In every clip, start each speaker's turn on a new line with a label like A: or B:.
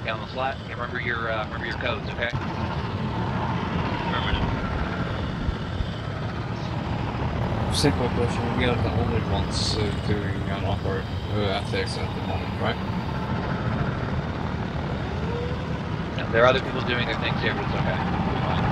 A: Okay, on the slot. Remember your codes, okay?
B: Simple question, we are the only ones doing an offer FTX at the moment, right?
A: No, there are other people doing their things here, but it's okay. It'll be fine.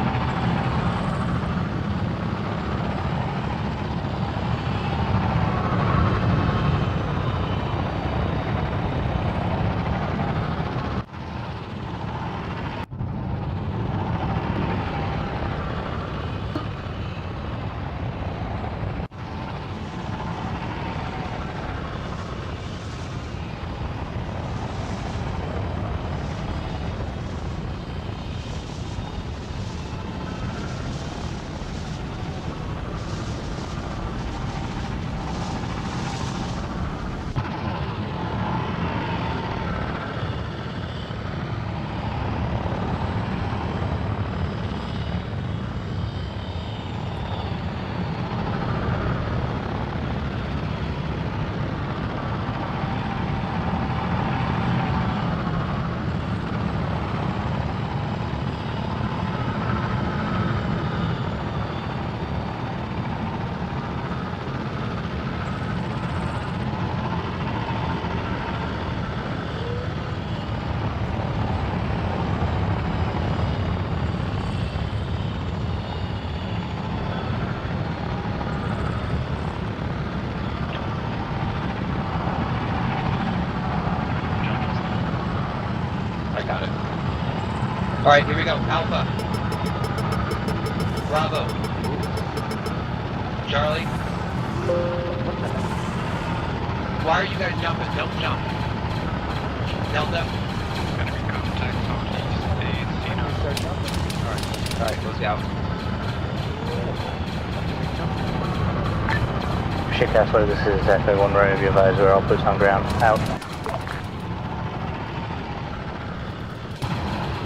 A: All right, here we go. Alpha, Bravo, Charlie. Why are you guys jumping? Don't jump. Delta.
C: Gonna be contact on East
A: All right, go scout.
D: Ship Castle, this is Acklay 1 Romeo, be advised we're all puts on ground. Out.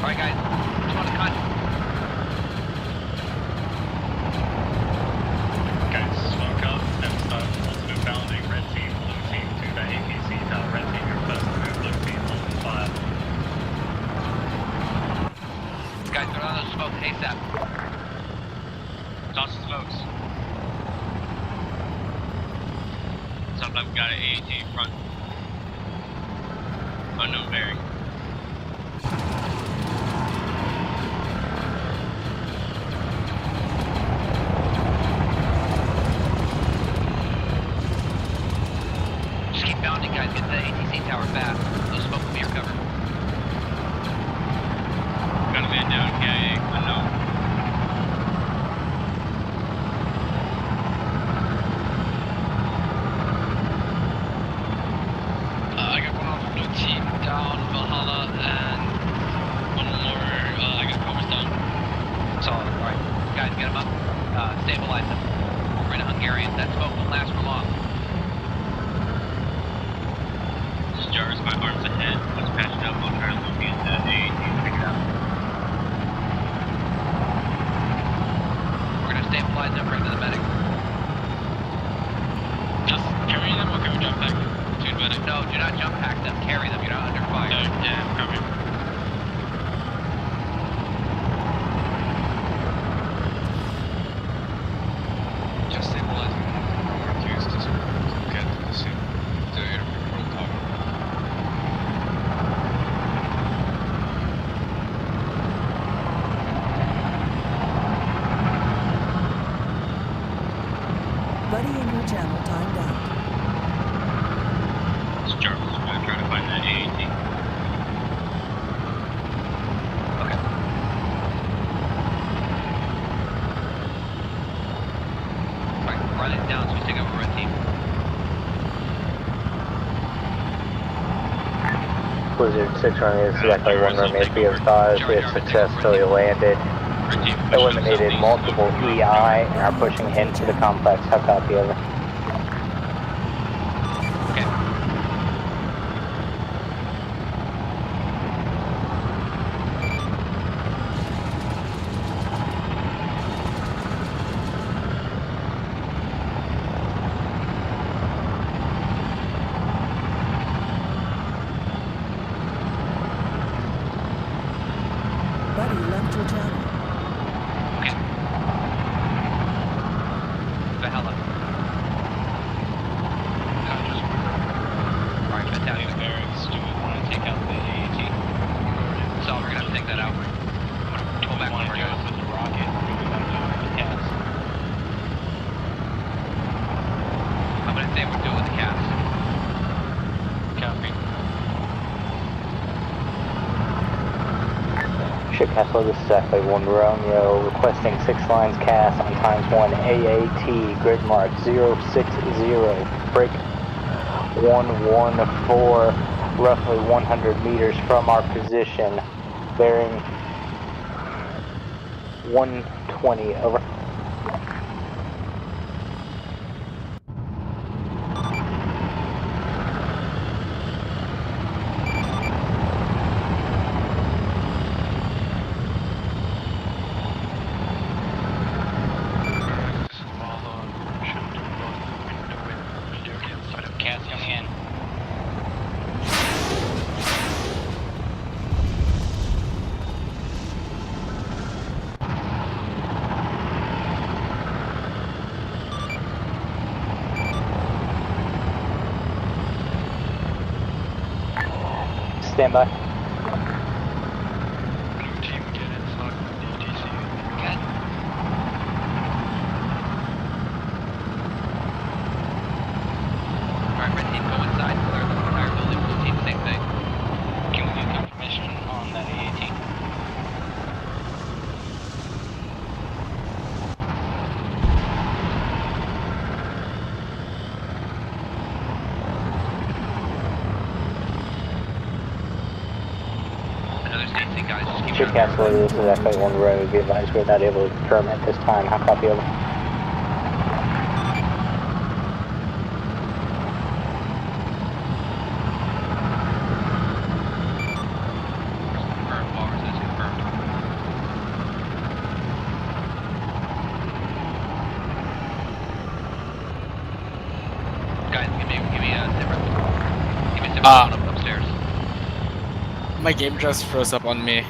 A: All right, guys. Just want to cut.
C: Guys, smoke up and start ultimate bounding. Red team, blue team to the APC tower. Red team, your first move. Blue team, open fire.
A: Guys, throw down those smokes ASAP.
C: Toss the smokes. Sometimes we got an AAT in front. Unknown bearing.
A: Just keep bounding, guys. Get to the ATC tower fast. Those smoke will be your cover.
C: Got a man down, KIA, unknown.
E: I got one off blue team down Valhalla and one more, I got covers down.
A: Solid. All right, guys, get them up. Stabilize them. We're in a Hungarian. That smoke won't last for long.
C: This is Jarvis, my arms ahead. Once patched up, I'll try to loop into AAT and figure it out.
A: We're gonna stabilize them. Bring to the medic.
E: Just carry them or can we jump back to the medic?
A: No, do not jump pack them. Carry them. You're not under fire.
E: Yeah, copy.
B: Just stabilizing one to use this to get to the scene, the air control tower.
F: Buddy in your channel timed out.
C: This is Jarvis, I'm trying to find that AAT.
A: Okay. All right, run it down so we take over red team.
D: Blizzard 6 running, this is Acklay 1 Romeo, be advised we have successfully landed.
C: Red team, push
D: Eliminated
C: southeast.
D: multiple EI and are pushing into the complex. How copy over?
A: Okay. we'll do it with the cast.
E: Copy.
D: Castle, this is Acklay 1 Romeo, requesting 6 lines cast on ×1 AAT, grid mark 060, break 114, roughly 100 meters from our position, bearing 120, over.
E: Cast coming in.
D: Stand by.
E: Blue team, get inside the DC.
A: Good. Alright, red team, go inside, clear the entire building. Blue team, same thing.
E: Can we get confirmation on that AAT?
A: Another CC, guys, just keep
D: Ship Castle, this is Acklay 1 Romeo, be advised we're not able to confirm at this time. How copy, over.
A: confirmed, bars is confirmed. Guys, give me a zipper. Give me a zipper up upstairs.
G: My game just froze up on me.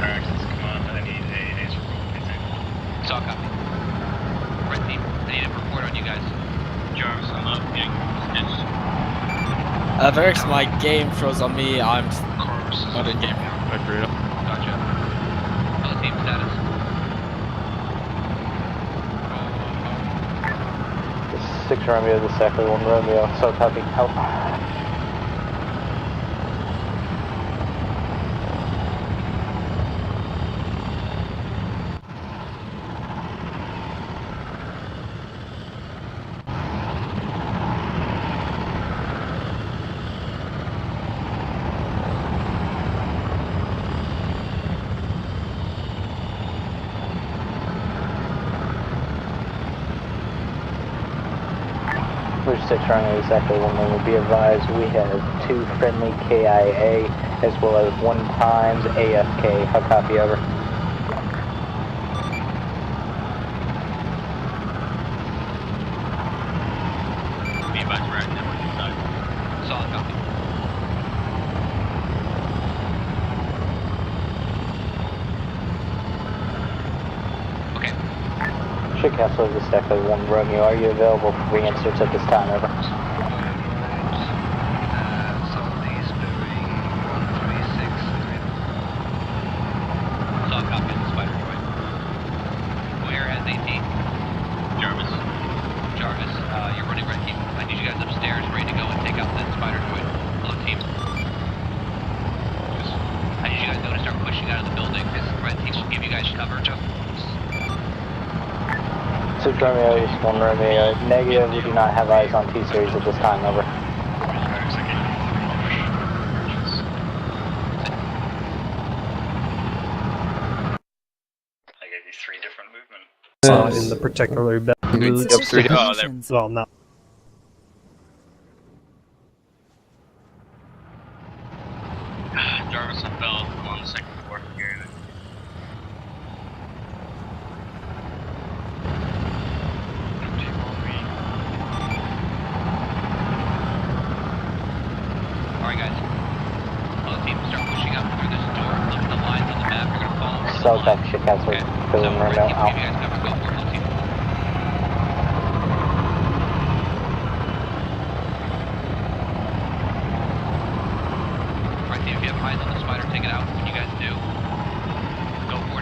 C: Access command, I need a laser roll.
A: Saw copy. Red team, I need a report on you guys.
C: Jarvis, I'm up.
G: Varix, my game froze on me. I'm not in game. Quite brutal.
A: Gotcha. Other team status.
D: This is 6 Romeo, this is Acklay 1 Romeo, so copy, help. Bridge 6 Romeo, this is Acklay 1 Romeo, be advised we have 2 friendly KIA as well as 1 times AFK, how copy, over.
C: Be advised we're at network inside.
A: Solid copy. Okay.
D: Ship Castle, this is Acklay 1 Romeo, are you available for re-inserts at this time, over?
A: Southeast bearing 136. Solid copy on the spider droid. Where has AT?
C: Jarvis.
A: Jarvis, you're running red team. I need you guys upstairs, ready to go and take out that spider droid. Hello team. I need you guys to go to start pushing out of the building. This red team will give you guys cover.
D: 6 Romeo, East 1 Romeo, negative, we do not have eyes on T-Series at this time, over.
C: I gave you 3 different movements.
H: In the particular bed.
F: Insufficient
G: Oh,
F: munitions.
H: Well, no.
C: Jarvis and Bell, I'm on the 2nd floor here.
A: Alright guys. Hello team, start pushing up through this door. Look at the lines on the map, you're gonna follow through the
D: South
A: lines.
D: back, Ship Castle,
A: Okay,
D: Acklay
A: so
D: 1
A: red
D: Romeo,
A: team will
D: out.
A: give you guys cover. Go for it, hello team. Right team, if you have eyes on the spider, take it out. When you guys do, go for it.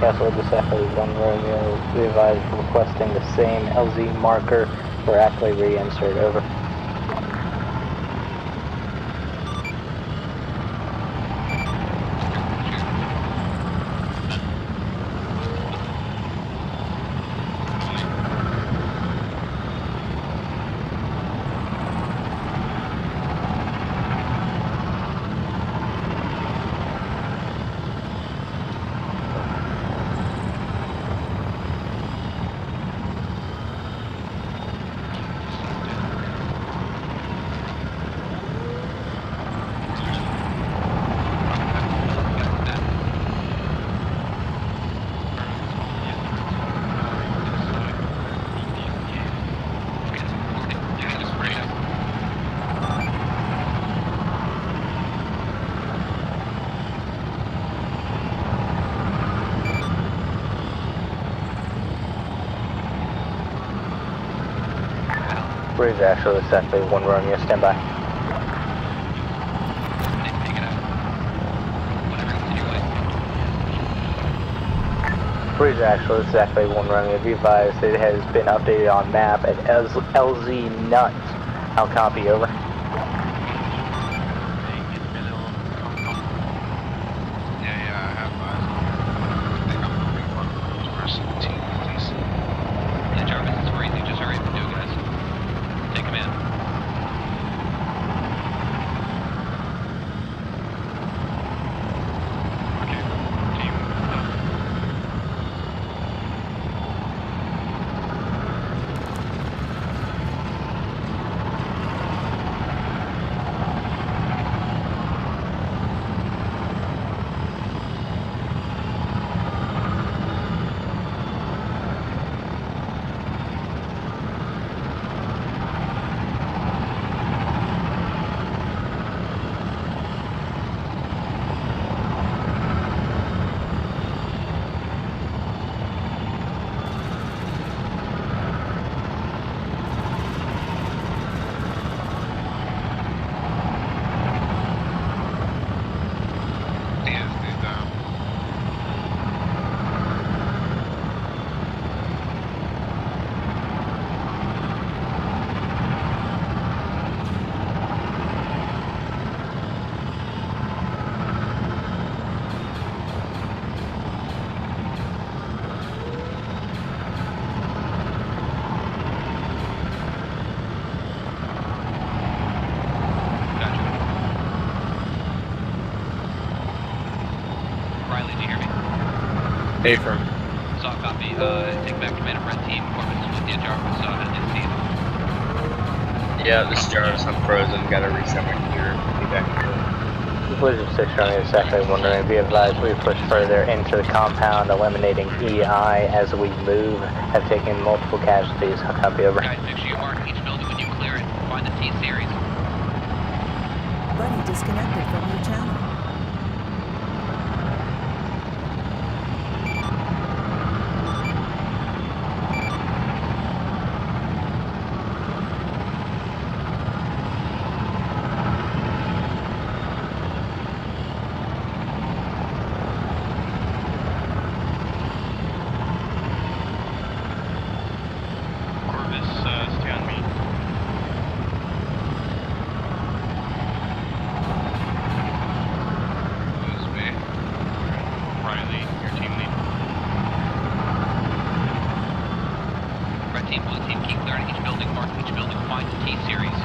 D: Castle of Acklay 1 Romeo. We advise requesting the same LZ marker for Acklay reinsert. Over. Bridge actually, Acklay 1 Romeo, stand by.
A: Take it out. Whatever, continue away.
D: Bridge actually, Acklay 1 Romeo. Be advised it has been updated on map at LZ Nuts. I'll copy, over.
B: Affirm.
A: So I'll copy, take back command of red team, Corpus is with you, Jarvis, how did you see it?
G: Yeah, this is Jarvis. I'm frozen. Gotta reset my computer. Be back.
D: Blizzard 6 Romeo, Acklay 1 Romeo. Be advised we push further into the compound, eliminating EI as we move. Have taken multiple casualties. I'll copy, over.
A: Guys, make sure you mark each building when you clear it. Find the T-Series.
F: Buddy disconnected from your channel.
C: Stay on me.
A: Lose me.
C: Riley, your team lead.
A: Red team, blue team, keep clearing each building, mark each building, find the T-Series.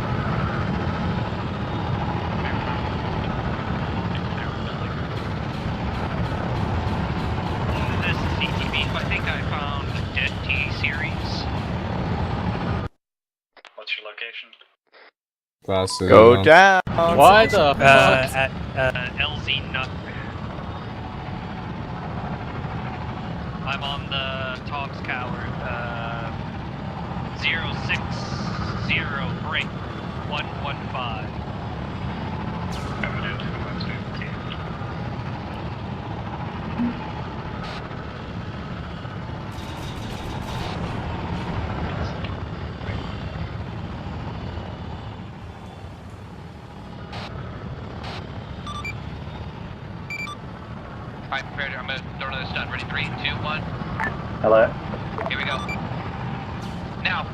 C: This is CTV. I think I found a dead T-Series. What's your location?
B: Glasses.
G: Go down.
F: Why
G: the
C: At LZ Nut. I'm on the Tops Tower. 060 break 115. Evident.
A: Alright, prepare. I'm gonna throw another stun. Ready? 3, 2, 1.
H: Hello?
A: Here we go. Now.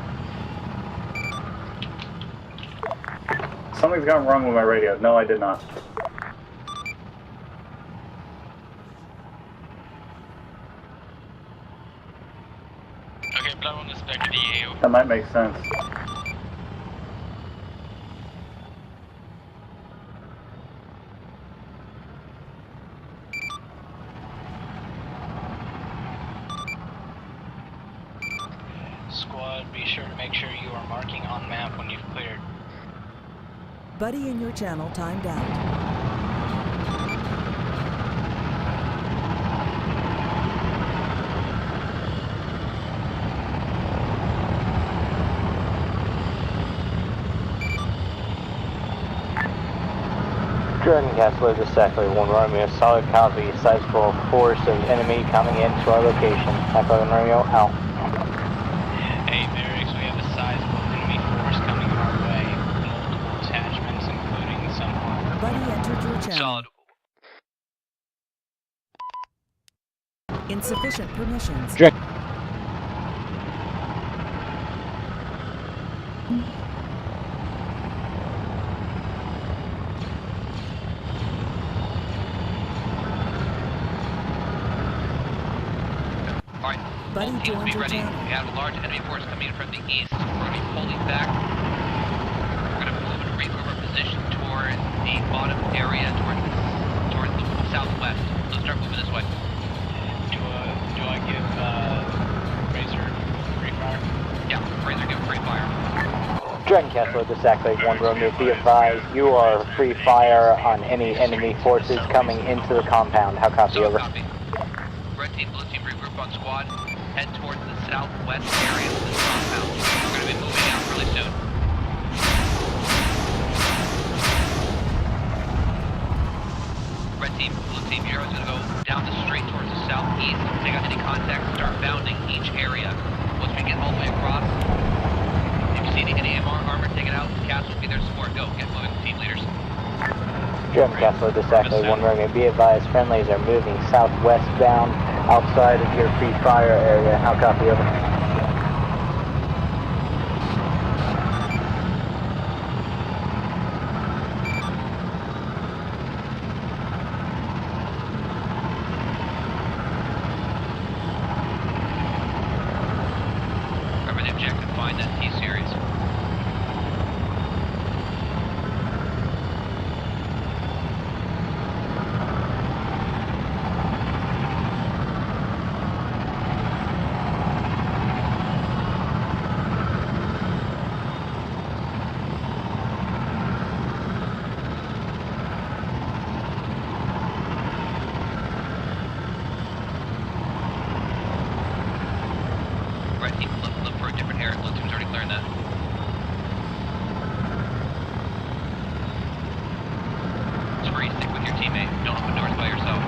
H: Something's gone wrong with my radio. No, I did not.
E: Okay, but I want to spec the EU.
H: That might make sense.
I: Squad, be sure to make sure you are marking on map when you've cleared.
F: Buddy in your channel timed out.
D: Jordan Kessler to Acklay 1 Romeo, solid copy, sizable force of enemy coming into our location. Acklay 1 Romeo, out.
I: Hey, barracks, we have a sizable enemy force coming our way. Multiple attachments, including some armor.
F: Buddy entered your channel.
A: Solid.
F: Insufficient permissions.
A: Alright.
F: Buddy
A: Both teams
F: joined
A: be
F: your
A: ready.
F: channel.
A: We have a large enemy force coming in from the east. We're going to be pulling back. We're going to move and regroup our position towards the bottom area, towards the southwest. So start moving this way.
I: Do I give Razor free fire?
A: Yeah, Razor, give free fire.
D: Jordan Kessler to Acklay 1 Romeo, be advised, you are free fire on any enemy forces coming into the compound. How copy, over?
A: Copy. Red team, blue team, regroup on squad. Head towards the southwest area of this compound. We're going to be moving out really soon. Red team, blue team, you're always going to go down the street towards the southeast. Take out any contact, start bounding each area. Once we get all the way across, if you see any armor, take it out. Cass will be there to support. Go, get moving, team leaders.
D: Jordan Kessler to Acklay 1 Romeo, be advised, friendlies are moving southwest bound outside of your free fire area. How copy, over?
A: Remember the objective, find that T-Series. Red team, look for a different area. Blue team's already clearing that. It's free, stick with your teammate. Don't open doors by yourself.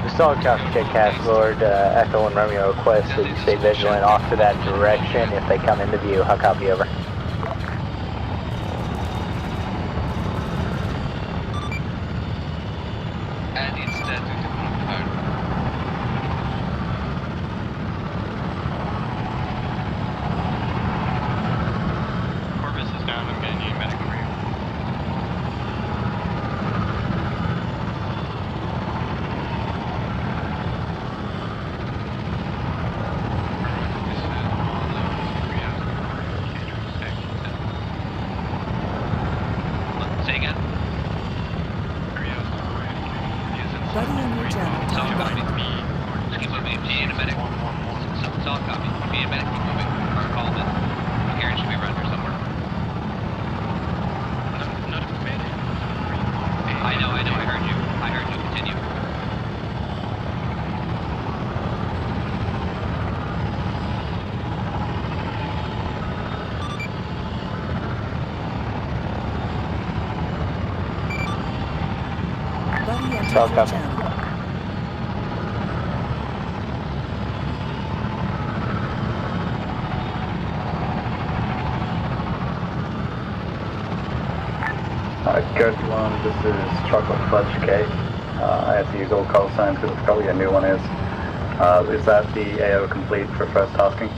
D: The solid copy, check Cash Lord, Echo 1 Romeo requests that you stay vigilant off to that direction if they come into view. How copy, over?
E: And instead we can move out.
C: Corvus is down. I'm going to need medical for you.
A: Say again.
F: Buddy in your channel
A: Solid
F: timed
A: copy.
F: out.
A: Just keep moving. If you need a medic, solid copy. If you need a medic, keep moving. Or call them in. Gary should be around here somewhere.
E: Not a medic.
A: I know, I heard you. I heard you. Continue.
F: Buddy entered
D: Solid
F: your
D: copy.
F: channel.
H: Jersey 1, this is Chocolate Fudge K. I have to use all call signs because it's probably a new one is. Is that the AO complete for first tasking?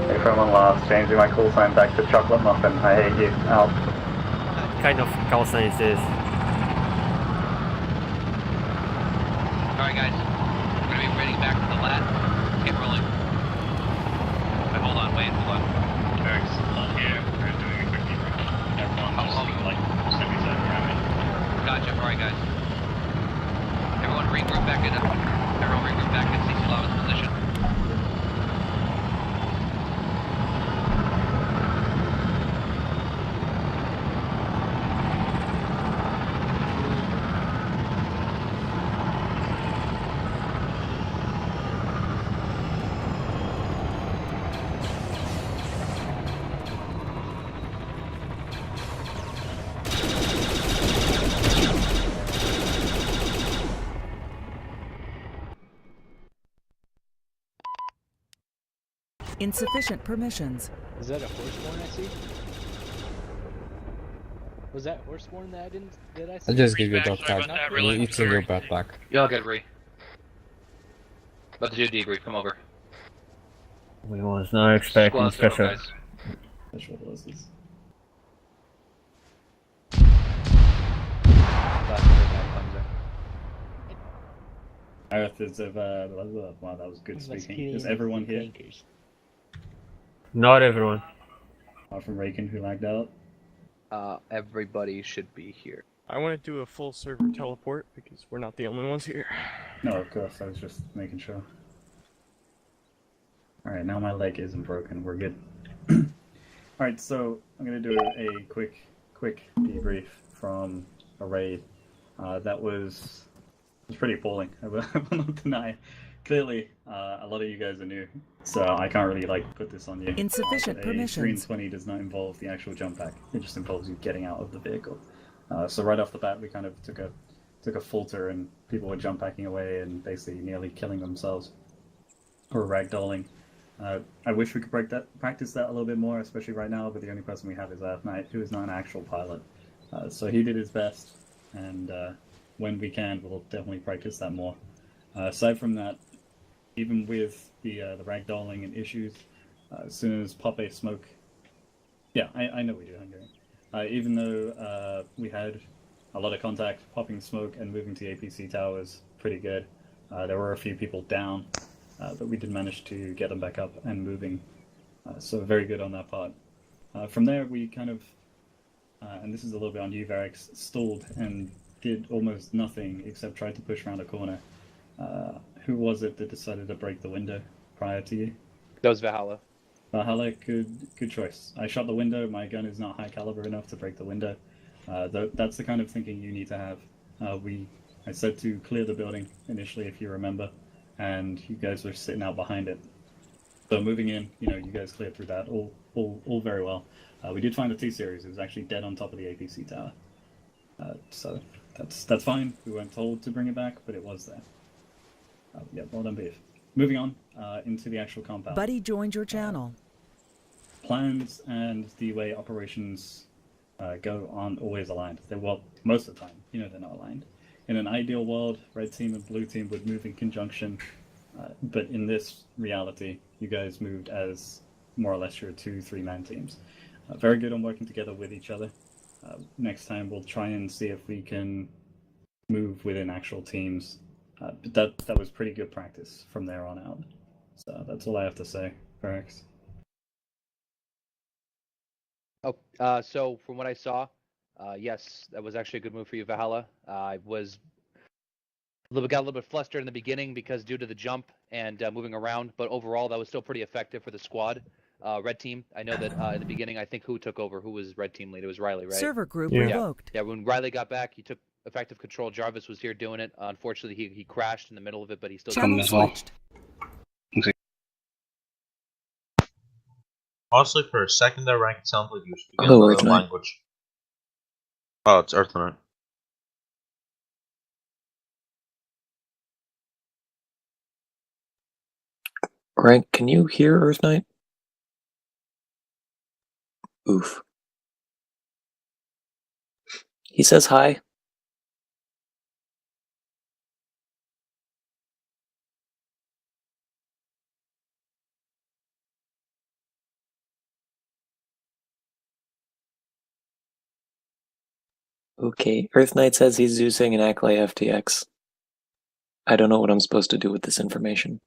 H: Hey, from one last, changing my call sign back to Chocolate Muffin. I hate you. Out.
J: What kind of call sign is this?
A: Alright guys, we're gonna be ready back to the lat. Get rolling. Wait, hold on.
C: Barracks, here, we're doing a quick debrief. Everyone just like semis that around it.
A: Gotcha, alright guys. Everyone regroup back in CC Lava's position.
F: Insufficient permissions.
K: Is that a horseborn I see? Was that horseborn that I see?
B: I just give you a
E: Sorry
B: dog
E: about
B: tag.
E: that, really.
B: It's in your backpack.
A: Y'all get re. About to do debrief, come over.
J: We was not expecting
A: Squad zero,
J: special.
A: guys.
H: Special forces. Earth is of, wow, that was good speaking. Is everyone here?
J: Not everyone.
H: Apart from Raken, who lagged out.
L: Everybody should be here.
M: I want to do a full server teleport because we're not the only ones here.
H: No, of course, I was just making sure. Alright, now my leg isn't broken, we're good. Alright, so I'm gonna do a quick debrief from a raid. That was pretty appalling, I will not deny. Clearly, a lot of you guys are new, so I can't really put this on you.
F: Insufficient permissions.
H: 3 and 20 does not involve the actual jump pack, it just involves you getting out of the vehicle. So right off the bat, we kind of took a falter and people were jump packing away and basically nearly killing themselves. Or ragdolling. I wish we could practice that a little bit more, especially right now, but the only person we have is Knight, who is not an actual pilot. So he did his best, and when we can, we'll definitely practice that more. Aside from that, even with the ragdolling and issues, as soon as Pop A Smoke... Yeah, I know we do, Hungary. Even though we had a lot of contact, popping smoke and moving to the APC tower was pretty good. There were a few people down, but we did manage to get them back up and moving. So very good on that part. From there, we kind of, and this is a little bit on you, Varix, stalled and did almost nothing except tried to push around a corner. Who was it that decided to break the window prior to you?
L: That was Valhalla.
H: Valhalla, good choice. I shot the window, my gun is not high caliber enough to break the window. That's the kind of thinking you need to have. I said to clear the building initially, if you remember, and you guys were sitting out behind it. So moving in, you guys cleared through that, all very well. We did find the T-Series, it was actually dead on top of the APC tower. So that's fine, we weren't told to bring it back, but it was there. Yeah, well done, Beef. Moving on into the actual compound.
F: Buddy joined your channel.
H: Plans and the way operations go aren't always aligned. Well, most of the time, they're not aligned. In an ideal world, red team and blue team would move in conjunction, but in this reality, you guys moved as more or less your 2-3-man teams. Very good on working together with each other. Next time, we'll try and see if we can move within actual teams. But that was pretty good practice from there on out. So that's all I have to say, Varix.
L: Oh, so from what I saw, yes, that was actually a good move for you, Valhalla. I was got a little bit flustered in the beginning because due to the jump and moving around, but overall that was still pretty effective for the squad. Red team, I know that in the beginning, I think who took over? Who was red team lead? It was Riley, right?
F: Server group revoked.
L: Yeah, when Riley got back, he took effective control. Jarvis was here doing it. Unfortunately, he crashed in the middle of it, but he still
F: Channel switched.
N: Honestly, for a secondary rank, it sounds like you speak another language. Oh, it's Earthnight.
O: Grant, can you hear Earth Knight? Oof. He says hi. Okay, Earth Knight says he's using an Acklay FTX. I don't know what I'm supposed to do with this information.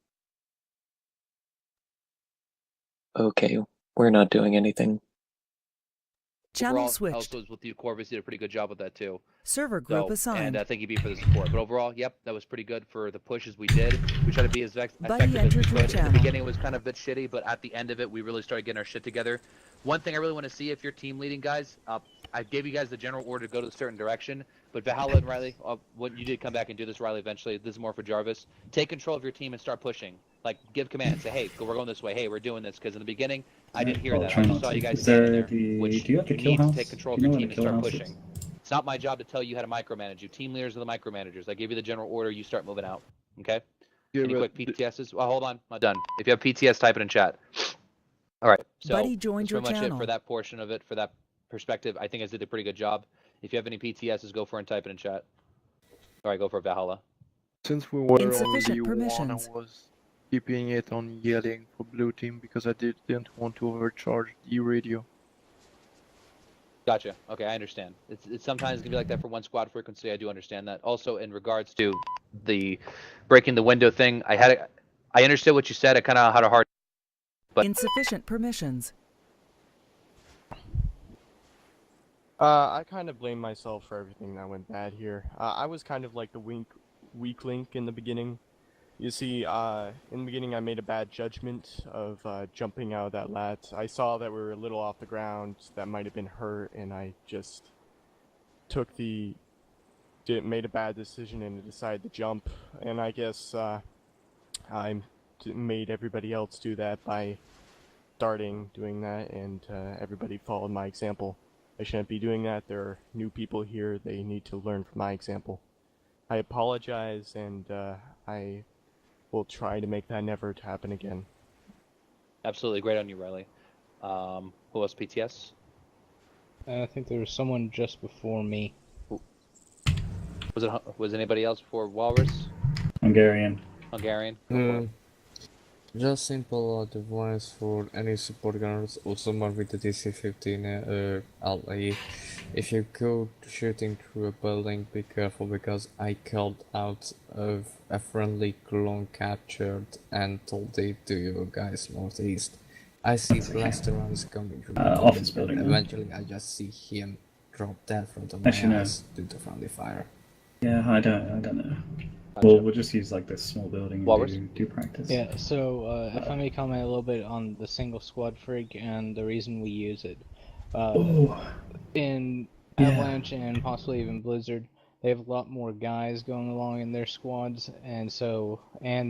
O: Okay, we're not doing anything.
F: Channel
L: Overall,
F: switched.
L: also was with you, Corvus did a pretty good job with that too.
F: Server group
L: So,
F: assigned.
L: and thank you, B, for the support. But overall, yep, that was pretty good for the pushes we did. We tried to be as effective as we
F: entered your
L: could. In the
F: channel.
L: beginning, it was kind of a bit shitty, but at the end of it, we really started getting our shit together. One thing I really want to see, if you're team leading, guys, I gave you guys the general order to go to a certain direction, but Valhalla and Riley, what you did come back and do this, Riley, eventually. This is more for Jarvis. Take control of your team and start pushing. Like, give commands. Say, hey, we're going this way. Hey, we're doing this. Because in the beginning, I didn't hear that. I just saw you guys standing there, which
H: do you have the
L: you
H: kill
L: need
H: house?
L: to take control of
H: Do you
L: your
H: know
L: team
H: where
L: and
H: the kill
L: start
H: house
L: pushing.
H: is?
L: It's not my job to tell you how to micromanage you. Team leaders are the micromanagers. I give you the general order. You start moving out. Okay? Any quick PTSs? Well, hold on. I'm done. If you have PTS, type it in chat. All right. So
F: Buddy joined
L: that's
F: your
L: pretty much
F: channel.
L: it for that portion of it. For that perspective, I think I did a pretty good job. If you have any PTSs, go for it and type it in chat. All right, go for Valhalla.
M: Since we were
F: Insufficient
M: only
F: permissions.
M: one, I was keeping it on yelling for blue team because I didn't want to overcharge the radio.
L: Gotcha. Okay, I understand. It's sometimes gonna be like that for one squad frequency. I do understand that. Also, in regards to the breaking the window thing, I understood what you said. I kind of had a hard. But
F: insufficient permissions.
M: I kind of blame myself for everything that went bad here. I was kind of like the weak link in the beginning. You see, in the beginning I made a bad judgment of jumping out of that lat. I saw that we were a little off the ground, that might have been hurt, and I just made a bad decision and decided to jump. And I guess I made everybody else do that by doing that, and everybody followed my example. I shouldn't be doing that. There are new people here. They need to learn from my example. I apologize, and I will try to make that never to happen again.
L: Absolutely great on you, Riley. Who else? PTS?
I: I think there was someone just before me.
L: Was anybody else before Walrus?
H: Hungarian.
L: Hungarian? Go for it.
B: Just simple advice for any support gunners or someone with the DC-15 LE. If you go shooting through a building, be careful, because I called out of a friendly clone captured and told it to you guys northeast. I see blaster rounds coming through the
H: office building.
B: Eventually I just see him drop dead from the my eyes due to friendly fire.
H: Yeah, I don't know. Well, we'll just use like this small building and do practice.
I: Yeah, so if I may comment a little bit on the single squad frig and the reason we use it. In Avalanche and possibly even Blizzard, they have a lot more guys going along in their squads, and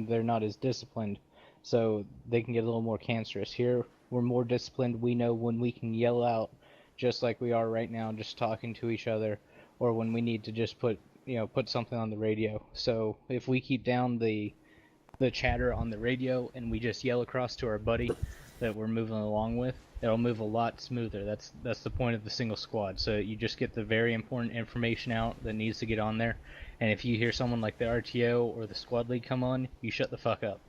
I: they're not as disciplined, so they can get a little more cancerous. Here, we're more disciplined. We know when we can yell out, just like we are right now, just talking to each other, or when we need to just put something on the radio. So if we keep down the chatter on the radio and we just yell across to our buddy that we're moving along with, it'll move a lot smoother. That's the point of the single squad. So you just get the very important information out that needs to get on there, and if you hear someone like the RTO or the squad lead come on, you shut the fuck up.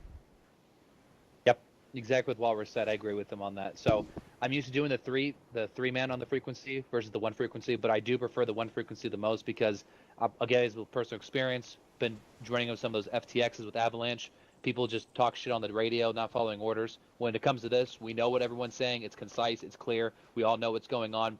L: Yep, exactly what Walrus said. I agree with him on that. So I'm used to doing the three man on the frequency versus the one frequency, but I do prefer the one frequency the most because, again, as with personal experience, been joining with some of those FTXs with Avalanche. People just talk shit on the radio, not following orders. When it comes to this, we know what everyone's saying. It's concise. It's clear. We all know what's going on.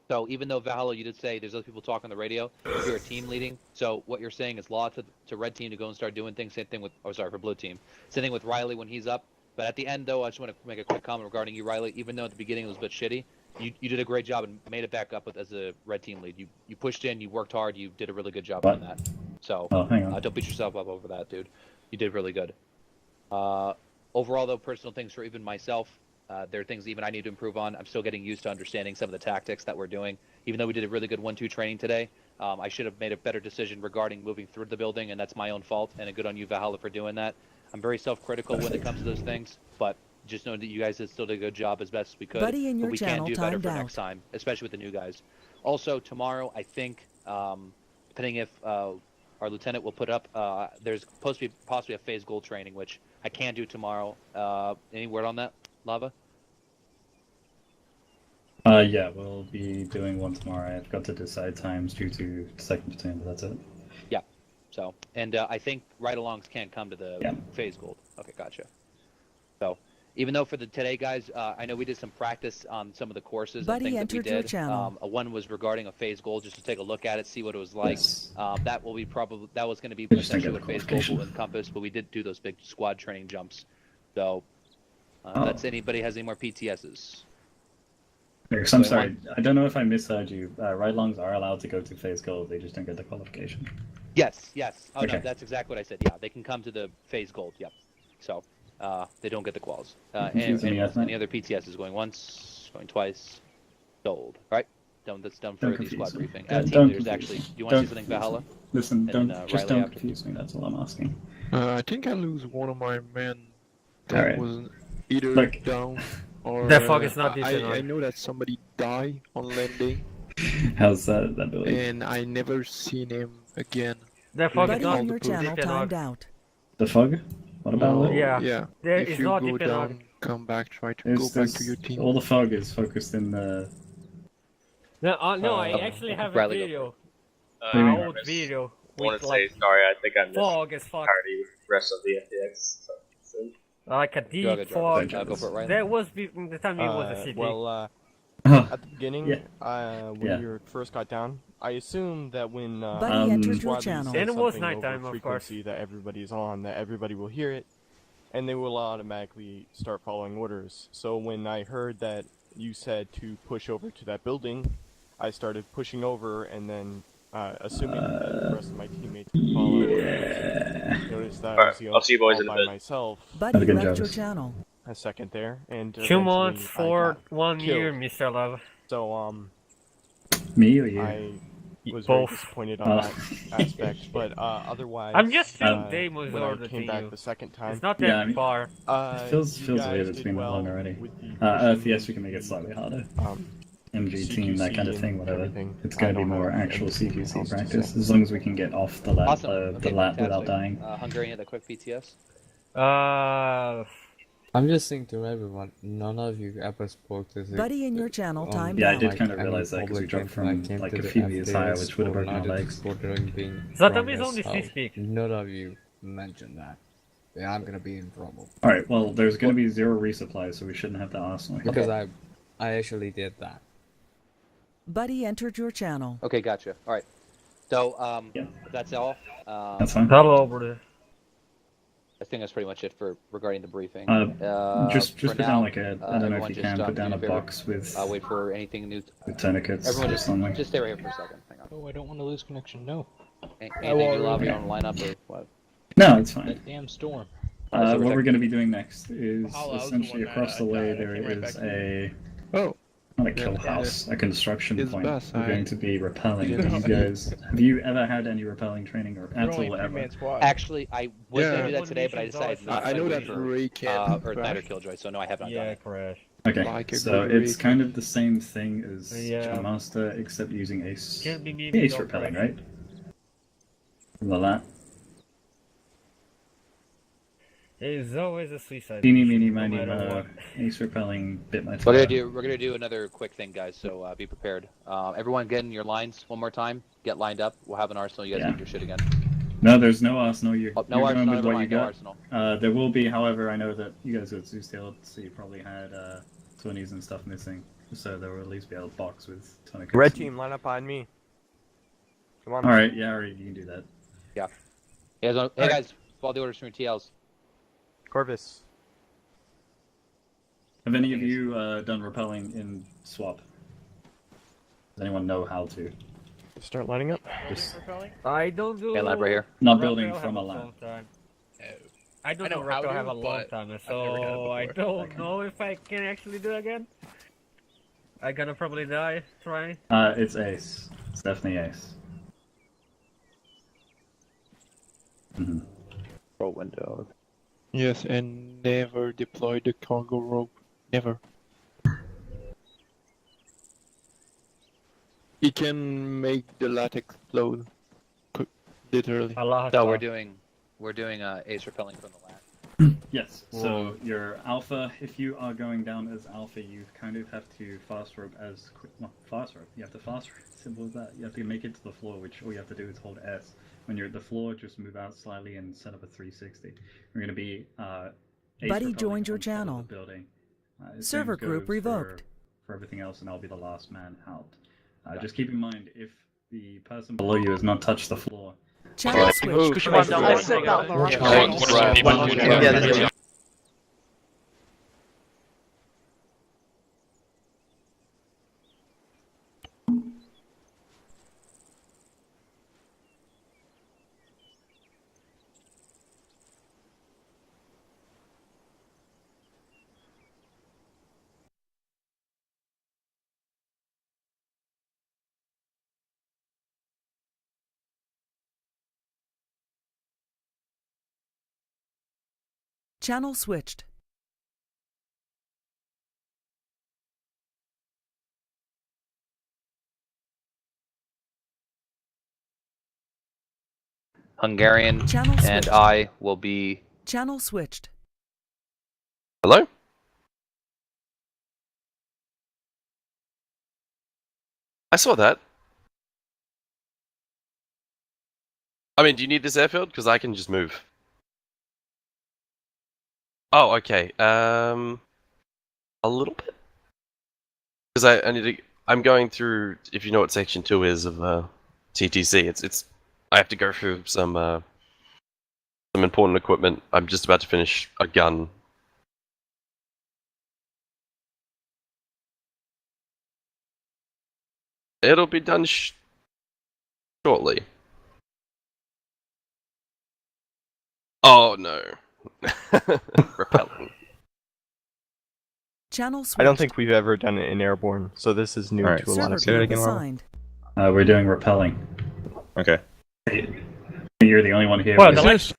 L: So even though, Valhalla, you did say there's other people talking on the radio, you're a team leading. So what you're saying is law to red team to go and start doing things. Same thing with, for blue team. Same thing with Riley when he's up. But at the end, though, I just want to make a quick comment regarding you, Riley. Even though at the beginning it was a bit shitty, you did a great job and made it back up as a red team lead. You pushed in, you worked hard, you did a really good job on that. So
H: hang on.
L: don't beat yourself up over that, dude. You did really good. Overall, though, personal things for even myself, there are things even I need to improve on. I'm still getting used to understanding some of the tactics that we're doing. Even though we did a really good 1-2 training today, I should have made a better decision regarding moving through the building, and that's my own fault, and a good on you, Valhalla, for doing that. I'm very self-critical when it comes to those things, but just know that you guys still did a good job as best as we could.
F: Buddy in
L: but
F: your
L: we can
F: channel
L: do better
F: timed
L: for
F: out.
L: next time, especially with the new guys. Also, tomorrow, I think, depending if our lieutenant will put up, there's supposed to be possibly a phase goal training, which I can do tomorrow. Any word on that, Lava?
H: Yeah, we'll be doing one tomorrow. I've got to decide times due to second platoon, but that's it.
L: Yeah. So, and I think ride-alongs can't come to the phase gold. Okay, gotcha. So, even though for the today, guys, I know we did some practice on some of the courses and things that we
F: entered your
L: did.
F: channel.
L: One was regarding a phase goal, just to take a look at it, see what it was like.
H: Yes.
L: That will be probably that was going to be
H: I just didn't
L: essentially
H: get
L: what
H: the
L: phase goal
H: qualification.
L: will encompass, but we did do those big squad training jumps. So, that's anybody has any more PTSs.
H: Because I'm sorry, I don't know if I misheard you. Ride-alongs are allowed to go to phase gold, they just don't get the qualification.
L: Yes, yes. Oh
H: Okay.
L: no, that's exactly what I said. Yeah, they can come to the phase gold. Yep. So, they don't get the quals.
H: Confusing me, I think.
L: Any other PTSs going once, going twice, gold. Right? That's done for the squad briefing. Team leaders, actually. Do you want to say something, Valhalla?
H: Listen,
L: And,
H: just
L: Riley
H: don't
L: after.
H: confuse me, that's all I'm asking.
P: I think I lose one of my men that
H: Alright.
P: was either
H: Look.
P: down or...
J: The fog is not decent,
P: I
J: right?
P: know that somebody died on landing,
H: How's that ability?
P: and I never seen him again.
J: The fog is
F: Buddy
J: not
F: in your channel
J: deep
F: timed
J: enough.
F: out.
H: The fog? What about
P: No,
H: it?
J: Yeah. There
P: if
J: is
P: you
J: not
P: go
J: deep enough.
P: down, come back, try to
H: It's-
P: go back to your team.
H: All the fog is focused in the...
G: No, I actually have a
L: Riley, go
G: video.
H: do you mean?
G: Old video.
N: I want
G: With
N: to
G: like
N: say sorry, I think I missed
G: fog as fuck.
N: party with the rest of the FTX. So,
G: Like a
L: Go
G: deep
L: ahead,
G: fog.
L: go for it, Riley.
G: That was the time it was a city.
M: Well,
H: Oh,
M: at the beginning,
H: yeah.
M: when
H: Yeah.
M: you first got down, I assumed that when
F: Buddy entered your
M: squad
F: channel.
M: says
G: And it was
M: something over
G: nighttime, of course.
M: frequency that everybody's on, that everybody will hear it, and they will automatically start following orders. So when I heard that you said to push over to that building, I started pushing over, and then assuming that the rest of my teammates would follow orders, noticed that I was the
N: I'll see you boys
M: all
N: in a
M: by
N: bit.
M: myself.
F: Buddy
H: good
F: left your
H: job.
F: channel.
M: A second there, and
G: 2 months
M: eventually I
G: for
M: got
G: 1 year,
M: killed.
G: Mr. Love.
M: So
H: Me or you?
M: I was very
G: Both.
M: disappointed on that aspect, but otherwise,
G: I'm just 2 days
M: when
G: older
M: I
G: than
M: came back
G: you.
M: the second time,
G: It's not that
H: Yeah, I mean-
G: far.
H: It feels
M: you
H: weird
M: guys
H: it's
M: did
H: been that
M: well
H: long already.
M: with the
H: FPS we can make it slightly harder. MG team, that
M: CQC
H: kind of thing,
M: and
H: whatever.
M: everything.
H: It's
M: I
H: going to be
M: don't
H: more
M: have
H: actual
M: anything
H: CQC
M: else to
H: practice,
M: say.
H: as long as we can get off the lap,
L: Awesome.
H: the lap without
L: fantastic.
H: dying.
L: Hungarian, the quick PTS.
B: I'm just saying to everyone, none of you ever spoke to the...
F: Buddy in your channel timed
H: Yeah, I
F: out.
H: did kind of
B: any
H: realize that because we
B: public
H: dropped from
B: info that
H: like
B: came
H: a
B: to
H: few
B: the
H: meters higher,
B: FTX
H: which would have
B: or
H: broken our
B: United
H: legs.
B: Squadron being
G: Zlatan
B: strong
G: is
B: as
G: only
B: hell.
G: 50.
B: None of you mentioned that. Yeah, I'm gonna be in trouble.
H: Alright, well, there's going to be 0 resupply, so we shouldn't have to ask them.
B: Because I actually did that.
F: Buddy entered your channel.
L: Okay, gotcha. All right. So, that's all.
H: That's fine.
G: Hello, brother.
L: I think that's pretty much it for regarding the briefing.
H: Just
L: for
H: put
L: now,
H: down like a, I don't know if
L: everyone
H: you
L: just,
H: can, put down
L: do
H: a
L: me favor,
H: box with
L: wait for anything new.
H: with tourniquets
L: Everyone
H: or
L: just
H: something.
L: just stay right here for a second. Hang on.
K: Oh, I don't want to lose connection. No.
L: Anything new, Lobby, on lineup or what?
H: No, it's fine.
K: That damn storm.
H: What we're going to be doing next is
K: Valhalla, I was the
H: essentially
K: one
H: across
K: that
H: the way
K: died. I
H: there
K: came right
H: is
K: back to
H: a not a kill house, a construction
P: It's
H: point.
P: best,
H: We're going to be repelling. Have you ever had any repelling training or at all ever?
L: Actually, I was
P: Yeah.
L: going to do that today, but I decided not.
P: I know
L: to
P: that
L: for,
P: Ray can't
L: or
P: crash.
L: Night or Killjoy, so no, I have not done it.
G: crash.
H: Okay,
P: Like a
H: so
P: good
H: it's
P: Ray
H: kind of the same thing as
G: Yeah.
H: Master, except using ace.
G: Can't be me,
H: Ace
G: don't
H: repelling,
G: crash.
H: right? From the lap.
G: There's always a suicide.
H: Eeny,
G: mission,
H: meeny,
G: no
H: miny,
G: matter
H: mo.
G: what.
H: Ace repelling, bit my
L: We're
H: toe.
L: gonna do another quick thing, guys. So be prepared. Everyone, get in your lines one more time. Get lined up. We'll have an arsenal. You guys
H: Yeah.
L: get your shit again.
H: No, there's no arsenal. You're,
L: Oh, no
H: you're
L: arsenal,
H: going with
L: never
H: what you
L: mind, no
H: got.
L: arsenal.
H: There will be, however, I know that you guys got Zeus Tailed, so you probably had 20s and stuff missing. So there will at least be a box with tourniquets.
M: red team, line up behind me. Come on.
H: Alright, yeah, alright, you can do that.
L: Yeah. Hey guys, follow the orders from your TLs.
M: Corvus.
H: Have any of you done repelling in swap? Does anyone know how to?
M: Start lining up.
G: I don't do.
L: Hey, lab right here.
H: Not
G: rappel
H: building
G: have
H: from a
G: long
H: lap.
G: time. I don't
K: I know
G: know
K: how
G: rappel
K: to,
G: have a long
K: but
G: time,
K: never had it
G: so I
K: before.
G: don't know if I can actually do it again. I gonna probably die trying.
H: It's ace. It's definitely ace.
L: Roll window.
P: Yes, and never deploy the cargo rope. Never. It can make the latex explode. Literally.
L: So we're doing ace repelling from the lat.
H: Yes, so your alpha, if you are going down as alpha, you kind of have to fast rope as quick. Well, fast rope. You have to fast rope. Simple as that. You have to make it to the floor, which all you have to do is hold S. When you're at the floor, just move out slightly and set up a 360. We're going to be ace
F: Buddy
H: repelling
F: joined your
H: on top of
F: channel.
H: the building.
F: Server
H: Same
F: group
H: goes
F: revoked.
H: for everything else, and I'll be the last man out. Just keep in mind, if the person below you has not touched the floor.
F: Channel switched.
Q: I said that the wrong
G: Yeah,
F: Channel switched.
L: Hungarian
F: Channel
L: and
F: switched.
L: I will be.
F: Channel switched.
R: Hello? I saw that. I mean, do you need this airfield? Because I can just move. Oh, okay. A little bit? Because I need to... I'm going through, if you know what Section 2 is of TTC, it's... I have to go through some important equipment. I'm just about to finish a gun. It'll be done shortly. Oh, no. Repelling.
F: Channel switched.
M: I don't think we've ever done it in airborne, so this is new to a lot of
F: Server
M: people.
F: group assigned.
H: We're doing repelling.
N: Okay.
H: You're the only one here.
J: Well,
H: with-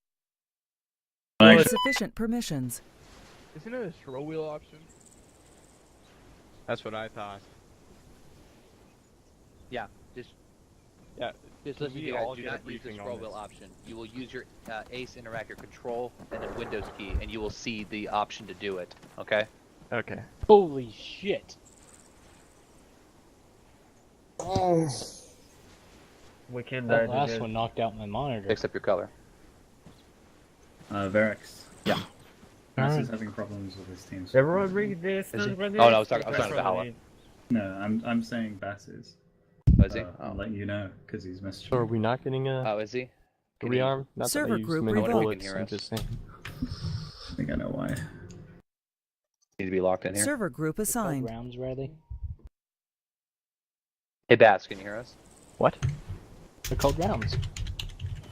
F: Sufficient permissions.
J: Isn't it a throw wheel option?
G: That's what I thought.
L: Yeah, just
M: Yeah,
L: listen to
M: we
L: you guys.
M: all
L: Do
M: get a
L: not use the
M: briefing on
L: scroll wheel
M: this?
L: option. You will use your ace interactor control and then Windows key, and you will see the option to do it. Okay.
M: Okay.
I: Holy shit!
J: We can
I: That last one knocked out my monitor.
L: Fix up your color.
H: Verex.
L: Yeah.
H: Max is having problems with his team.
J: Everyone read this.
L: Is he? Oh no, I was talking about Valhalla.
H: No, I'm saying Bass is.
L: Oh, is he?
H: I'll let you know because he's messaged.
M: So are we not getting a
L: Oh, is he?
M: rearm? Not
F: Server
M: that I use
F: group
M: many
F: revoked.
M: bullets, I'm just saying.
H: I think I know why.
L: Need to be locked in here.
F: Server group assigned.
I: Rounds ready.
L: Hey Bass, can you hear us?
M: What?
I: They're called rounds.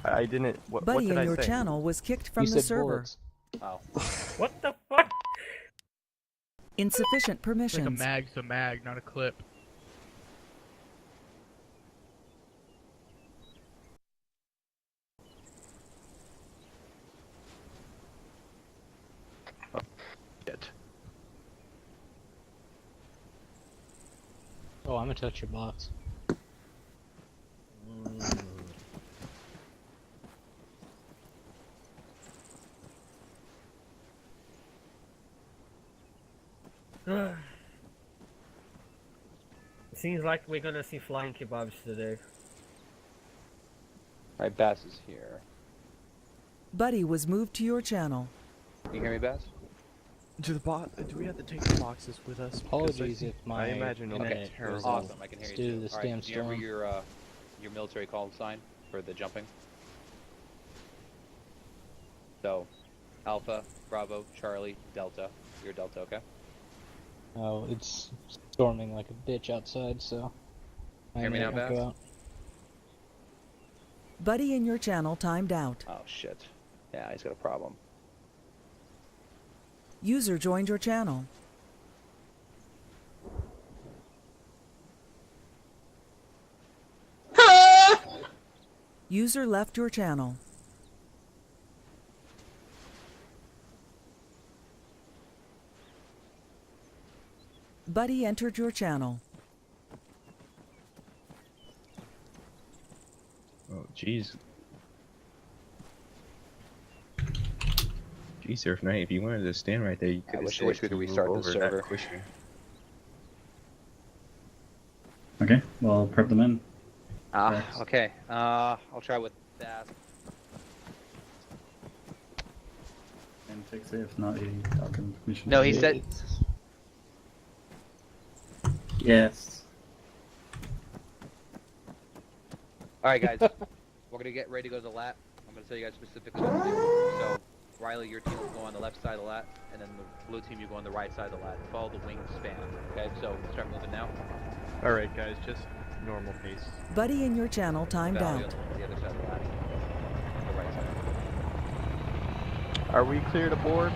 M: I didn't. What
F: Buddy
M: did
F: in
M: I
F: your
M: say?
F: channel was kicked from
I: You
F: the
I: said
F: server.
I: bullets.
L: Oh.
J: What the fuck?
F: Insufficient
J: It's like a
F: permissions.
J: mag's a mag, not a clip.
L: Shit.
I: Oh, I'm gonna touch your box.
J: Seems like we're gonna see flying kebabs today.
L: Alright, Bass is here.
F: Buddy was moved to your channel.
L: Can you hear me, Bass?
M: Do we have to take the boxes with us? Because
I: Apologies if
M: I
I: my
M: imagine it'll be
I: internet
M: terrible.
I: is
L: Awesome, I can hear you
I: due to
L: too.
I: this
L: Alright,
I: damn
L: do you remember
I: storm.
L: your military call sign for the jumping? So, Alpha, Bravo, Charlie, Delta. You're Delta, okay?
I: Oh, it's storming like a bitch outside, so I
L: Hear me
I: may
L: now,
I: not go
L: Bass?
I: out.
F: Buddy in your channel timed out.
L: Oh shit. Yeah, he's got a problem.
F: User joined your channel. User left your channel. Buddy entered your channel.
S: Oh, jeez. Jeez, Surf Knight, if you wanted to stand right there, you could have
L: wish we could restart the server.
H: Okay, well, prep them in.
L: Okay. I'll try with that.
H: And fix it, if not, I'll give him permission.
L: No, he said.
H: Yes.
L: Alright, guys. We're going to get ready to go to the lat. I'm going to tell you guys specifically what to do. So, Riley, your team will go on the left side of the lat, and then the blue team, you go on the right side of the lat. Follow the wing span. Okay, so start moving now.
M: Alright, guys, just normal pace.
F: Buddy in your channel timed
L: Valley
F: out.
L: on the other side of the lat. The right side.
M: Are we clear to board?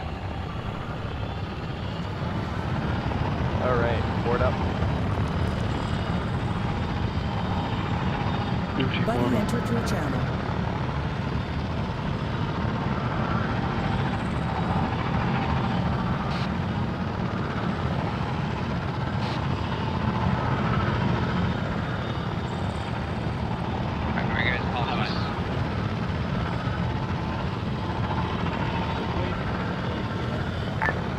M: Alright, board up.
F: Buddy entered your channel.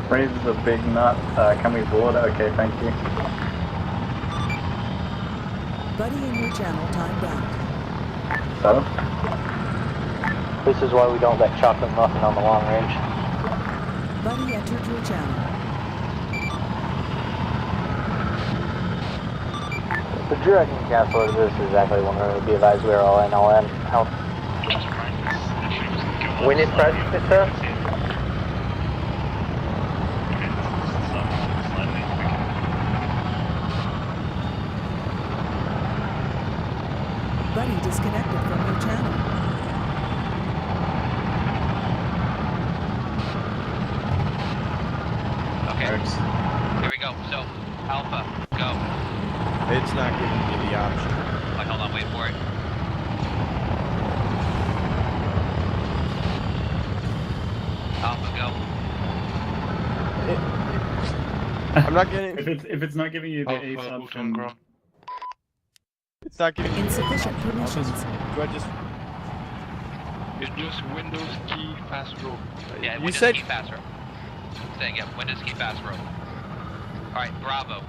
H: Praise is a big nut. Can we board? Okay, thank you.
F: Buddy in your channel timed out.
H: So?
D: This is why we don't let chocolate muffin on the long range.
F: Buddy entered your channel.
D: The Dragon Castle, this is exactly when we're going to be advised we are all in, all in. Out. We need practice, sir?
F: Buddy disconnected from your channel.
A: Okay. Here we go. So, Alpha, go.
M: It's not giving me the option.
A: Wait, hold on, wait for it. Alpha, go.
M: I'm not getting.
H: If it's not giving you the ace option.
M: It's not giving me
F: insufficient permissions.
M: Do I just?
E: It's just Windows key fast row.
A: Yeah,
M: You
A: Windows
M: said-
A: key fast row. Say again, Windows key fast row. Alright, Bravo.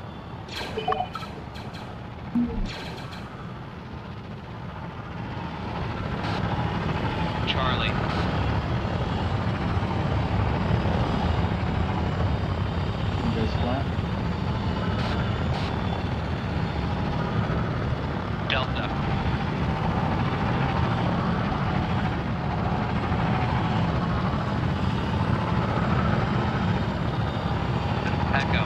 A: Charlie.
H: Goes flat.
A: Delta. Echo.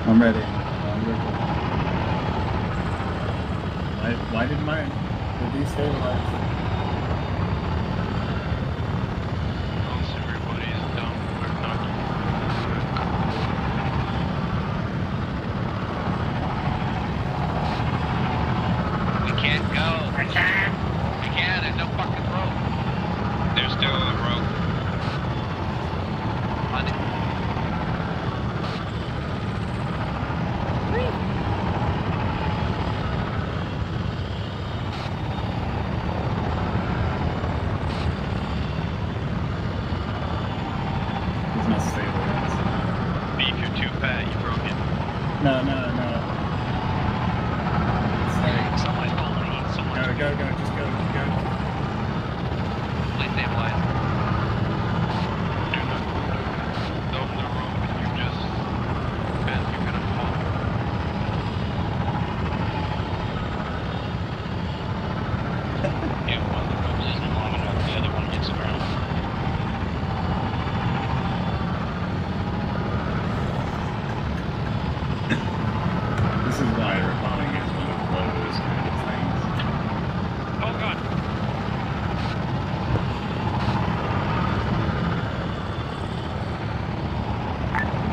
H: I'm ready. Why did mine? Did these stabilize?
E: Once everybody is done, we're not.
A: We can't go. We can't. There's no fucking rope. There's still a rope. On it.
H: He's not stable.
E: Beef, you're too fat, you broke it.
H: No.
E: Someone's holding on, someone's
H: Go, just go.
A: Please stabilize.
E: do not dump the rope and you just bend, you're gonna fall. If one of the ropes isn't long enough, the other one hits the ground.
H: This is why recalling is one of those kind of things.
E: Oh god!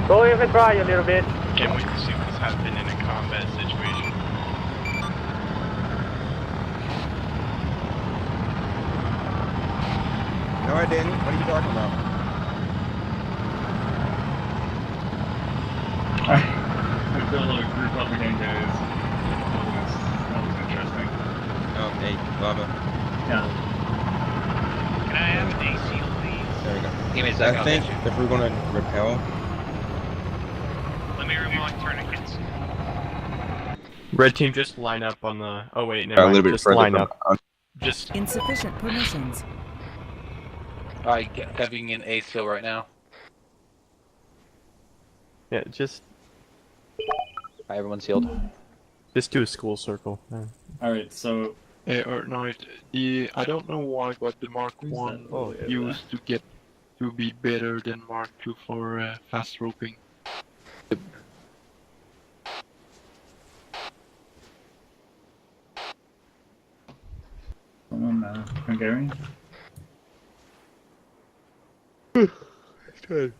D: Go even dry a little bit.
E: Can't wait to see what's happening in a combat situation.
S: No, I didn't. What are you talking about?
C: I feel like group up again, guys. That was interesting.
S: Oh, hey, Lava.
C: Yeah.
E: Can I have an AC, please?
S: There we go.
L: Give me a second.
S: I think if we're gonna repel,
E: Let me remove tourniquets.
M: Red team, just line up on the. Oh wait,
S: a
M: never
S: little
M: mind.
S: bit
M: Just
S: further
M: line
S: from.
M: up. Just.
F: Insufficient permissions.
L: Alright, Kevin in A still right now.
M: Yeah, just.
L: Alright, everyone's sealed.
M: Just do a school circle. Yeah.
H: Alright, so.
P: Or no, I don't know why, but the Mark 1 used to get to be better than Mark 2 for fast roping.
H: Someone, Hungarian?
P: Good.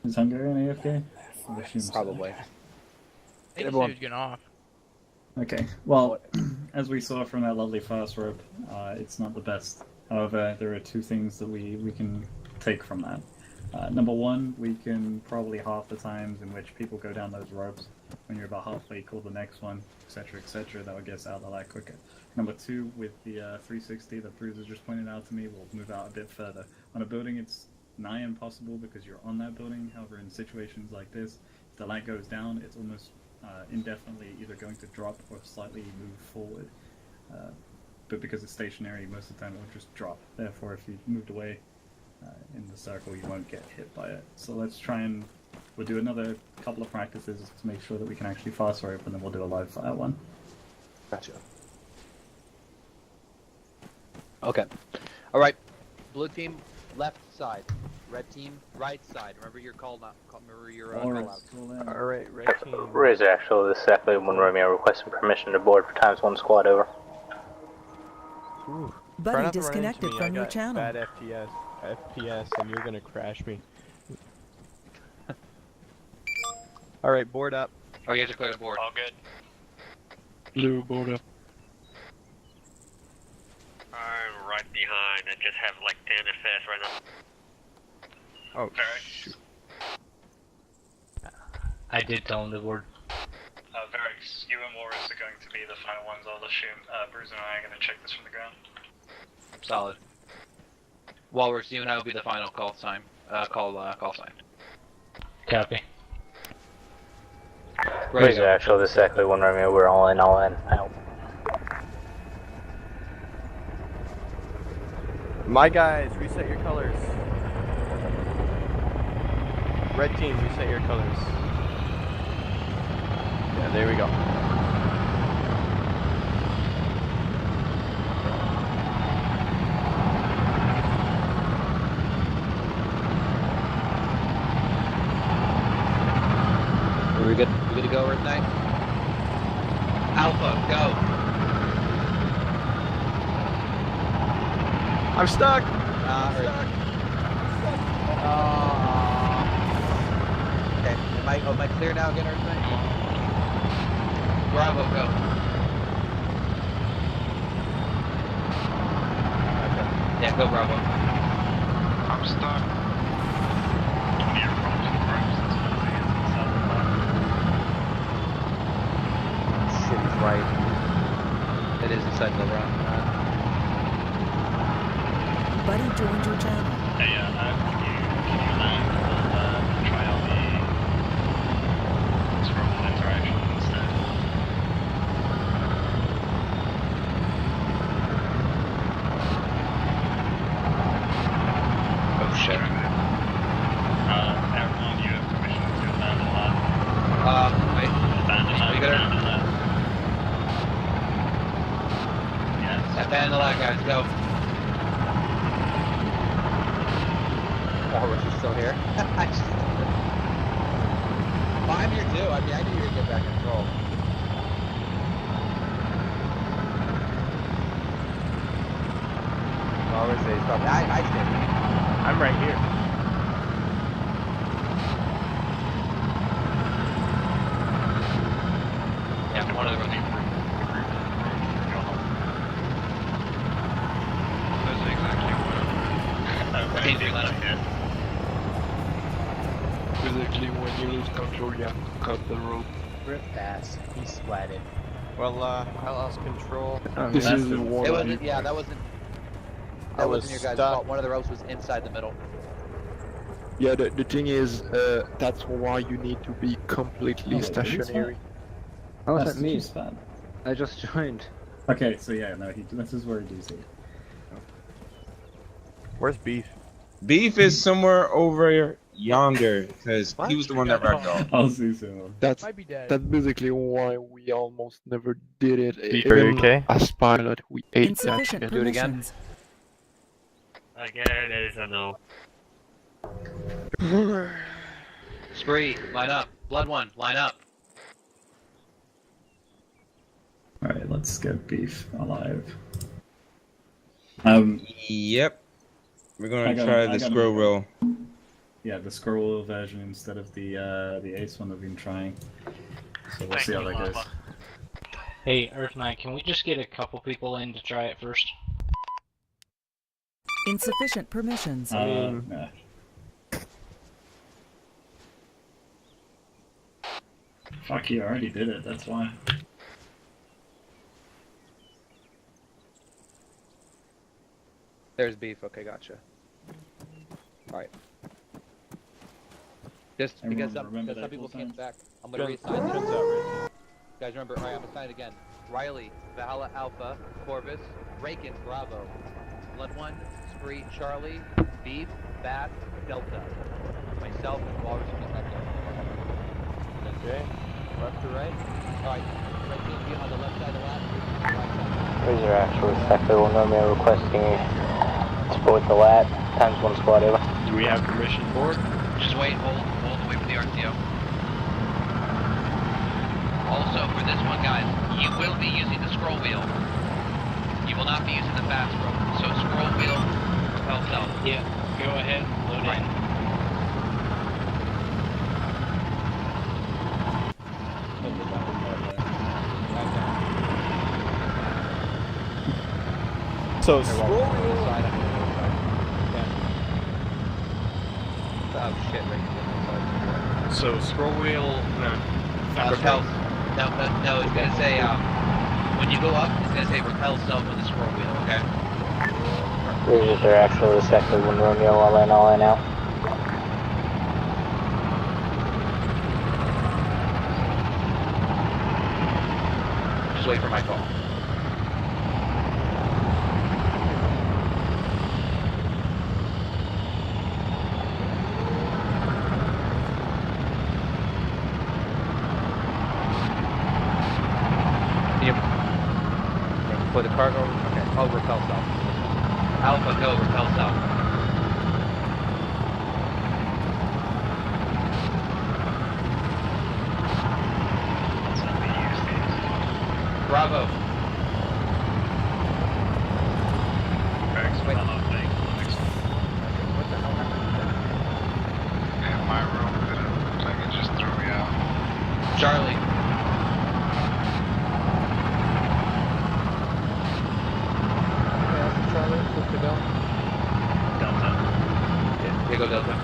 H: Is Hungarian AFK?
L: Probably.
J: I think he was getting off.
H: Okay, well, as we saw from that lovely fast rope, it's not the best. However, there are two things that we can take from that. Number one, we can probably half the times in which people go down those ropes when you're about halfway, call the next one, etc., that would get us out a lot quicker. Number two, with the 360 that Bruiser just pointed out to me, we'll move out a bit further. On a building, it's nigh impossible because you're on that building. However, in situations like this, if the light goes down, it's almost indefinitely either going to drop or slightly move forward. But because it's stationary, most of the time it will just drop. Therefore, if you moved away in the circle, you won't get hit by it. So let's try and we'll do another couple of practices to make sure that we can actually fast rope, and then we'll do a live fire one.
L: Gotcha. Okay. Alright. Blue team, left side. Red team, right side. Remember your call out. Remember your call out.
M: Alright, red team.
D: Razor Actual, this is Acklay 1 Romeo requesting permission to board for times 1 squad, over.
M: Ooh.
F: Buddy
M: Try not to run
F: disconnected
M: into me.
F: from
M: I
F: your
M: got
F: channel.
M: Bad FPS, and you're gonna crash me. Alright, board up.
L: Oh, you have to clear the board.
E: All good.
P: Blue board up.
E: I'm right behind. I just have like 10 FPS right now.
S: Oh, shoot.
I: I did tell him the word.
C: Varix, you and Morris are going to be the final ones, I'll assume. Bruiser and I are going to check this from the ground.
L: Solid. Walrus, you and I will be the final call sign. Call sign.
I: Copy.
D: Razor Actual, this is Acklay 1 Romeo, we're all in, out.
M: My guys, reset your colors. Red team, reset your colors. Yeah, there we go.
L: Are we good? We good to go right tonight? Alpha, go.
M: I'm stuck.
L: Okay. Am I clear now again, everything? Bravo, go. Yeah, go Bravo.
E: I'm stuck.
L: Shit, he's right. It is inside the run.
F: Buddy joined your channel.
C: Hey, can you land? We'll try out the scroll interaction instead.
L: Oh shit.
C: Everyone, you have permission to abandon that.
L: Wait.
C: Abandon that.
L: You gotta-
C: Abandon that. Yes.
L: Abandon the lag, guys, go. Walrus, you're still here? Well, I'm here too. I mean, I knew you were gonna get back in control. Walrus, they stop. I stay.
M: I'm right here.
E: Yeah, one of the group.
A: team, green line.
P: Basically, when you lose control, you have to cut the rope.
L: Rip ass. He splatted.
M: Well, I lost control.
P: This is the one.
L: It wasn't. Yeah, that wasn't. That wasn't your guys' fault. One of the ropes was inside the middle.
P: Yeah, the thing is, that's why you need to be completely stationary.
T: How was
H: That's
T: that me?
H: bad.
T: I just joined.
H: Okay, so yeah, no, this is where he does it.
M: Where's Beef?
S: Beef is somewhere over yonder, because he was the one that wrecked off.
H: I'll see soon.
P: That's basically why we almost never did it.
M: Beef, are you okay?
P: As pilot, we ate that
F: Insufficient
P: shit.
L: Do it again.
F: permissions.
C: Again, it is a no.
A: Spree, line up. Blood one, line up.
H: Alright, let's get Beef alive.
S: Yep. We're
H: I
S: gonna
H: got
S: try
H: him, I
S: the
H: got him.
S: scroll roll.
H: Yeah, the scroll wheel version instead of the Ace one I've been trying. So we'll see how that goes.
I: Hey, Earth Knight, can we just get a couple people in to try it first?
F: Insufficient permissions.
H: Nah. Fuck you, I already did it, that's why.
L: There's Beef. Okay, gotcha. Alright. Just because some people came back, I'm gonna reassign them. Guys, remember, alright, I'm gonna assign it again. Riley, Valhalla Alpha, Corvus, Rakin, Bravo, Blood 1, Spree, Charlie, Beef, Bat, Delta. Myself and Walrus in the sector.
M: Okay. Left to right?
L: Alright, red team be on the left side of the lap, right side.
D: Razor actual sector 1 Romeo requesting support the lat. Times 1 squad over.
C: Do we have permission for it?
A: Just wait, hold wait for the RTO. Also, for this one, guys, you will be using the scroll wheel. You will not be using the fast rope. So scroll wheel, propel self.
I: Yeah, go ahead, load in.
M: So scroll wheel.
L: Oh shit, right.
C: So scroll wheel,
A: Repel. No, it's gonna say, when you go up, it's gonna say repel self with the scroll wheel, okay?
D: Razor actual sector 1 Romeo, all in out.
A: Just wait for my call.
L: For the cargo, okay, I'll repel south.
A: Alpha, go, repel south. Bravo.
C: Wait.
L: What the hell happened?
C: Yeah, my rope looks like it just threw me out.
A: Charlie.
L: Charlie, good to go.
C: Delta.
A: Yeah, here go Delta.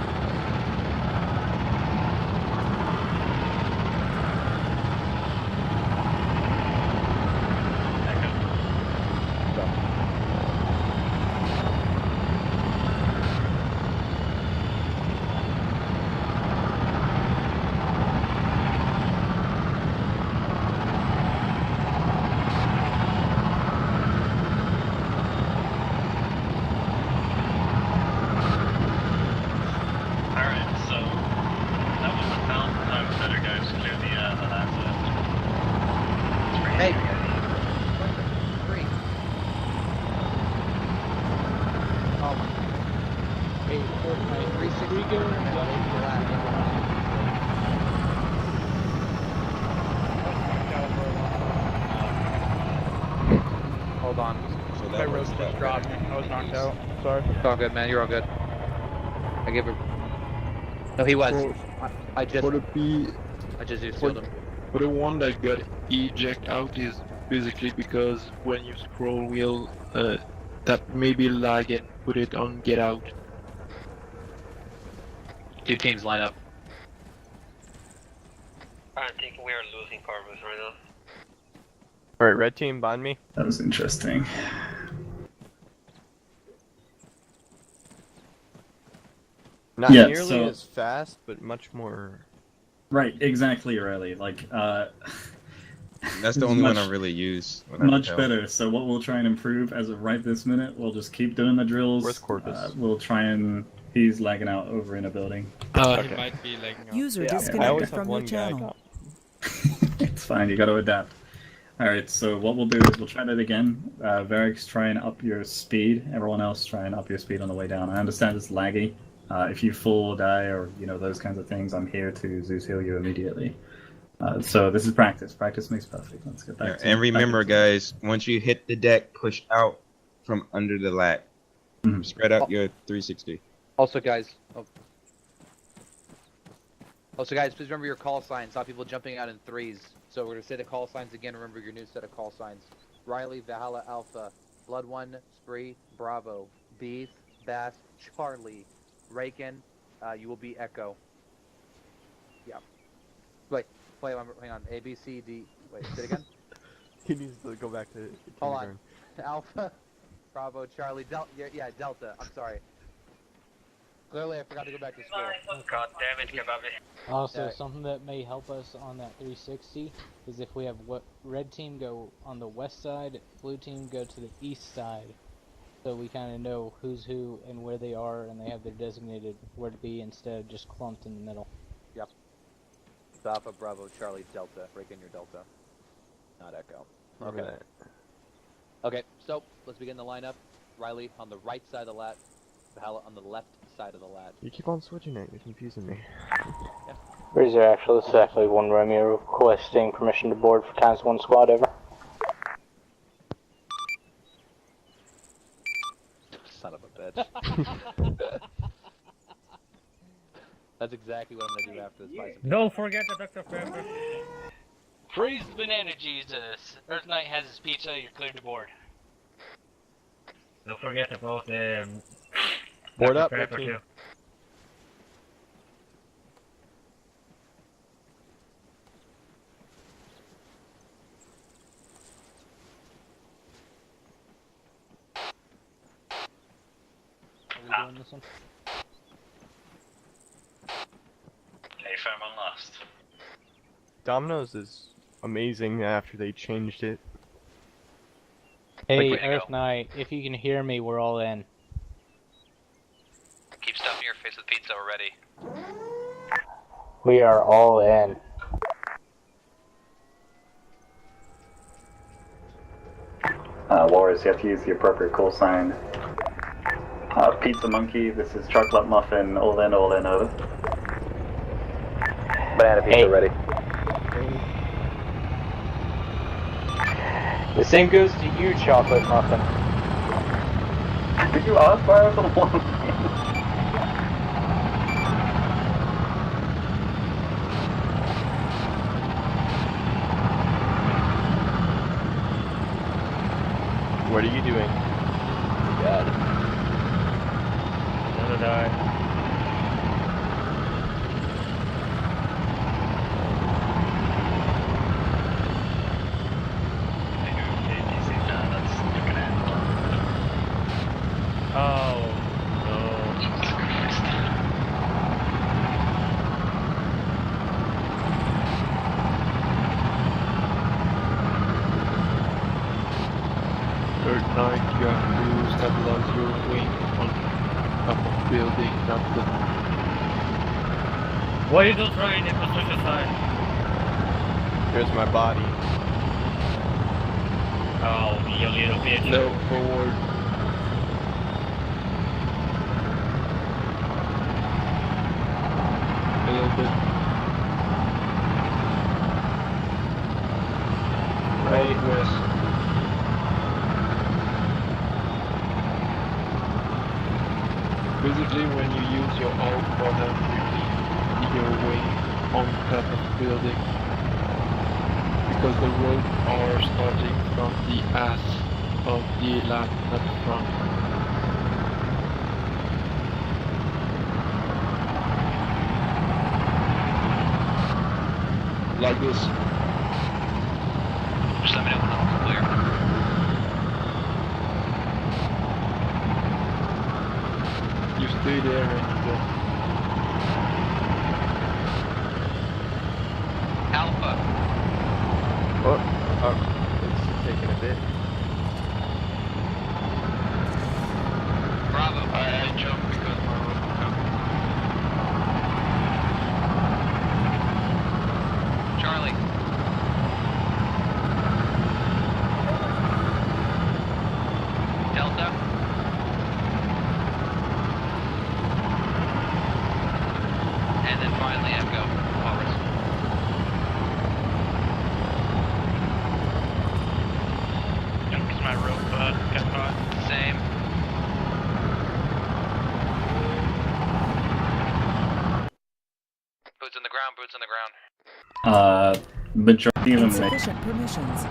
A: Hey. Three.
K: Hey, 360 going.
L: Hold on.
S: So
J: My rope just dropped. I was knocked out. Sorry.
L: It's all good, man. You're all good. I give it. No, he was. I just.
P: For the B.
L: I just sealed him.
P: For the one that got eject out is basically because when you scroll wheel, that maybe lag and put it on get out.
L: Two teams line up.
E: I think we are losing Corvus right now.
M: Alright, red team, bind me.
H: That was interesting.
M: Not
H: Yeah,
M: nearly
H: so-
M: as fast, but much more.
H: Right, exactly, Riley. Like,
S: That's the only one I really use. When
H: Much
S: I'm
H: better. So what we'll try and improve as of right this minute, we'll just keep doing the drills.
M: Where's Corpus?
H: We'll try and... He's lagging out over in a building.
P: He might be lagging out.
F: User
M: I
F: disconnected
M: always have
F: from your
M: one guy
F: channel.
H: It's fine, you gotta adapt. Alright, so what we'll do is we'll try that again. Varix, try and up your speed. Everyone else, try and up your speed on the way down. I understand it's laggy. If you fall or die or, those kinds of things, I'm here to Zeus heal you immediately. So this is practice. Practice makes perfect. Let's get back to
S: And remember, guys, once you hit the deck, push out from under the lat. Spread out your 360.
L: Also, guys. Please remember your call signs. Saw people jumping out in threes. So we're gonna say the call signs again. Remember your new set of call signs: Riley, Valhalla, Alpha, Blood One, Spree, Bravo, Beef, Bass, Charlie, Raken. You will be Echo. Yeah. Wait, hang on. A, B, C, D. Wait, say it again.
M: He needs to go back to.
L: Hold on. Alpha, Bravo, Charlie, Delta. I'm sorry. Clearly, I forgot to go back to school.
E: God damn it, Kebabi.
I: Also, something that may help us on that 360 is if we have red team go on the west side, blue team go to the east side, so we kind of know who's who and where they are, and they have their designated where to be instead of just clumped in the middle.
L: Yep. Alpha, Bravo, Charlie, Delta. Break in your Delta. Not Echo.
M: Okay.
L: Okay, so let's begin the lineup. Riley on the right side of the lat. Valhalla on the left side of the lat.
M: You keep on switching it. You're confusing me.
D: Razor Actual, this is Acklay 1 Romeo requesting permission to board for times 1 squad, over.
L: Son of a bitch. That's exactly what I'm gonna do after this.
J: Don't forget the Dr. Pepper.
E: Freeze the banana Jesus. Earth Knight has his pizza, you're cleared to board.
J: Don't forget about the
M: Board up,
J: Pepper
M: red team.
J: too.
I: Are we doing this one?
C: Hey, firm on last.
M: Domino's is amazing after they changed it.
I: Hey, Earth Knight, if you can hear me, we're all in.
A: Keep stuffing your face with pizza already.
D: We are all in.
H: Warriors, you have to use the appropriate call sign. Pizza Monkey, this is Chocolate Muffin, all in, over.
D: Banana pizza ready. The same goes to you, Chocolate Muffin.
H: Did you ask why I was on one?
M: What are you doing?
D: God.
J: Gonna die. Oh no.
P: Third night, you have to stabilize your wing on top of building, not the...
J: Why you don't try in the construction side?
M: Here's my body.
J: Oh, you little bitch.
P: No, forward. A little bit. Right, west. Basically, when you use your alt button, you need your wing on top of the building. Because the roads are starting from the ass of the lat, not the front. August.
A: Just let me know when it's clear.
P: You stay there and
A: Alpha.
T: It's taking a bit.
A: Bravo.
J: I jumped because my rope broke up.
A: Charlie. Delta. And then finally Echo. Walrus.
J: Because my rope got caught.
A: Same. Boots on the ground, boots on the ground.
H: Majority of them make
F: Insufficient permissions.
C: It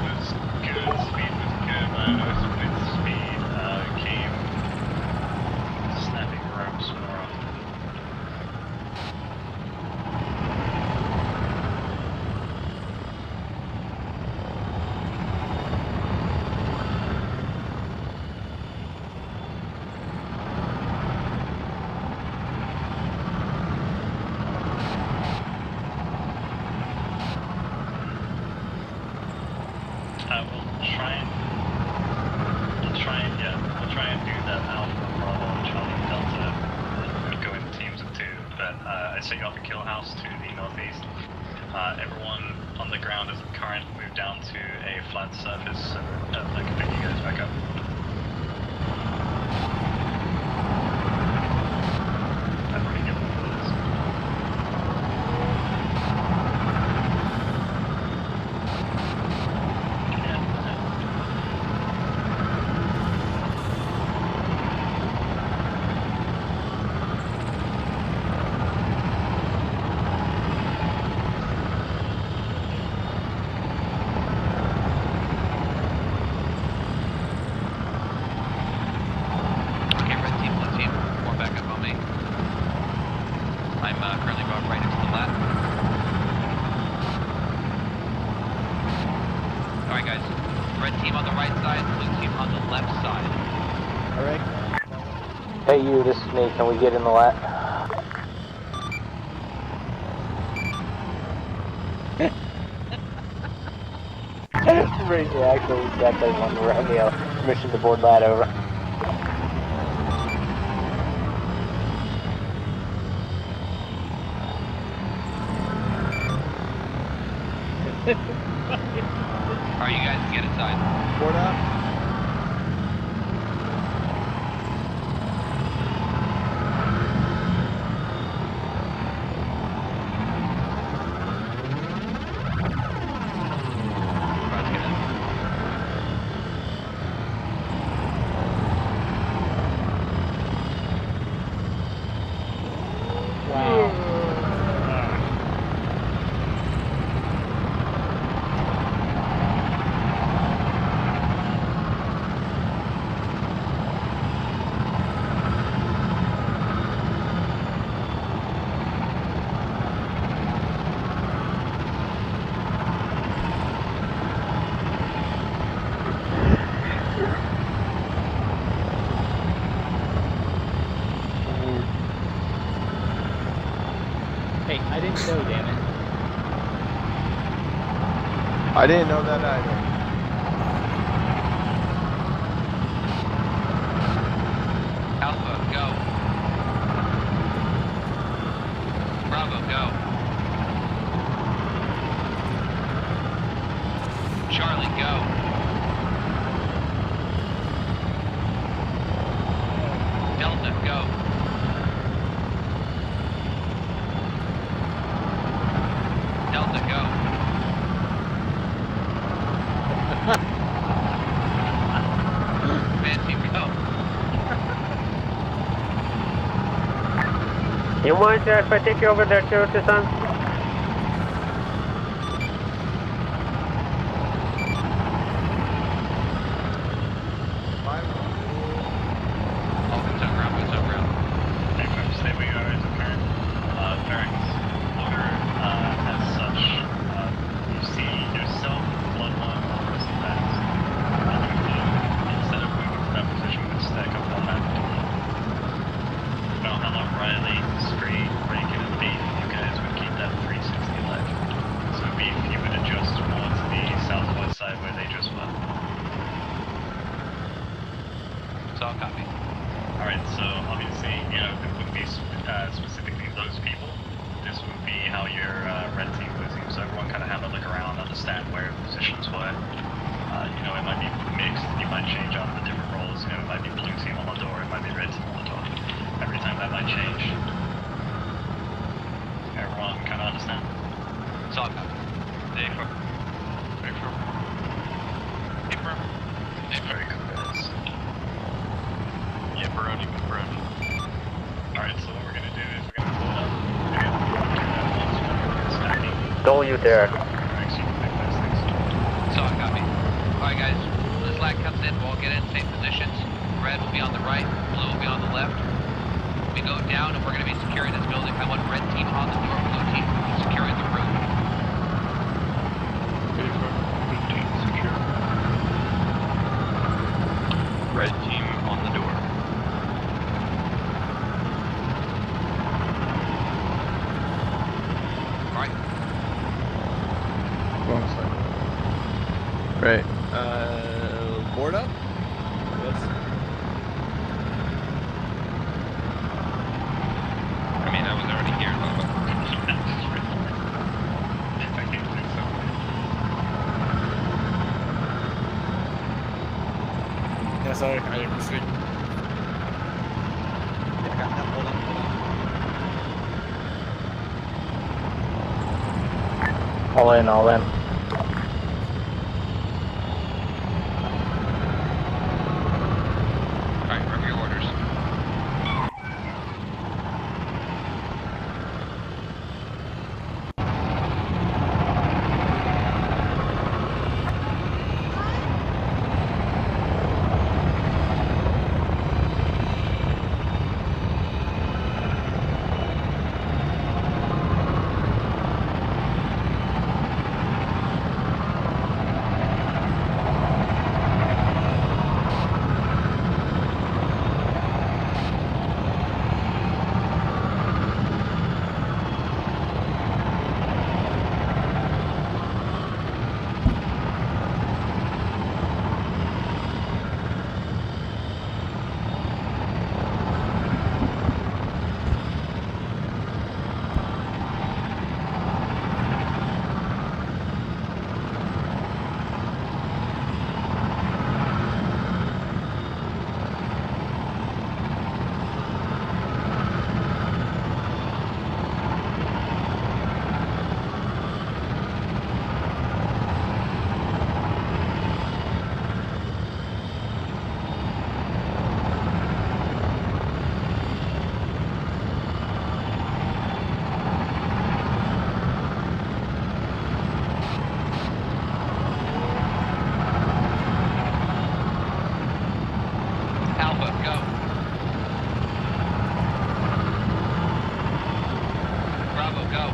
C: was good, speed was good, but I noticed with speed came snapping ropes more often. We'll try and do that Alpha, Bravo, Charlie, Delta, and go in teams of 2, but I set you up a kill house to the northeast. Everyone on the ground as current move down to a flat surface so that I can pick you guys back up. I've already given them this.
D: Hey you, this is me. Can we get in the lap? Ranger Acklay 1 Romeo. Permission to board lat over.
A: Alright, you guys get inside.
T: Board up.
K: Hey, I didn't know, damn it.
M: I didn't know that either.
A: Alpha, go. Bravo, go. Charlie, go. Delta, go. Delta, go. Fancy, go.
D: You mind if I take you over there too, son?
C: Hey folks, stay where you are as a parent.
A: So I'll copy.
C: Alright, so obviously, you know, it wouldn't be specifically those people. This would be how your red team was used. So everyone kind of have a look around, understand where positions were. You know, it might be mixed. You might change out the different roles. You know, it might be blue team on the door. It might be red team on the door. Every time that might change. Everyone kind of understand.
A: So I'll copy.
J: Affirm.
C: Very good, guys.
J: Yeah, Baroni.
C: Alright, so what we're gonna do is we're gonna pull up. We're stacking.
D: W, Derek.
A: So I'll copy. Alright guys, when this lag comes in, we'll all get in same positions. Red will be on the right, blue will be on the left. We go down and we're going to be securing this building. I want red team on the door, blue team securing the roof.
J: Blue team secure. Red team on the door.
A: Alright.
T: One second. Right. Board up? Yes.
J: I mean, I was already here.
G: Yeah, sorry, I didn't see.
L: Yeah, I got that. Hold on.
D: All in, all in.
A: Alright, remember your orders. Alpha, go. Bravo, go.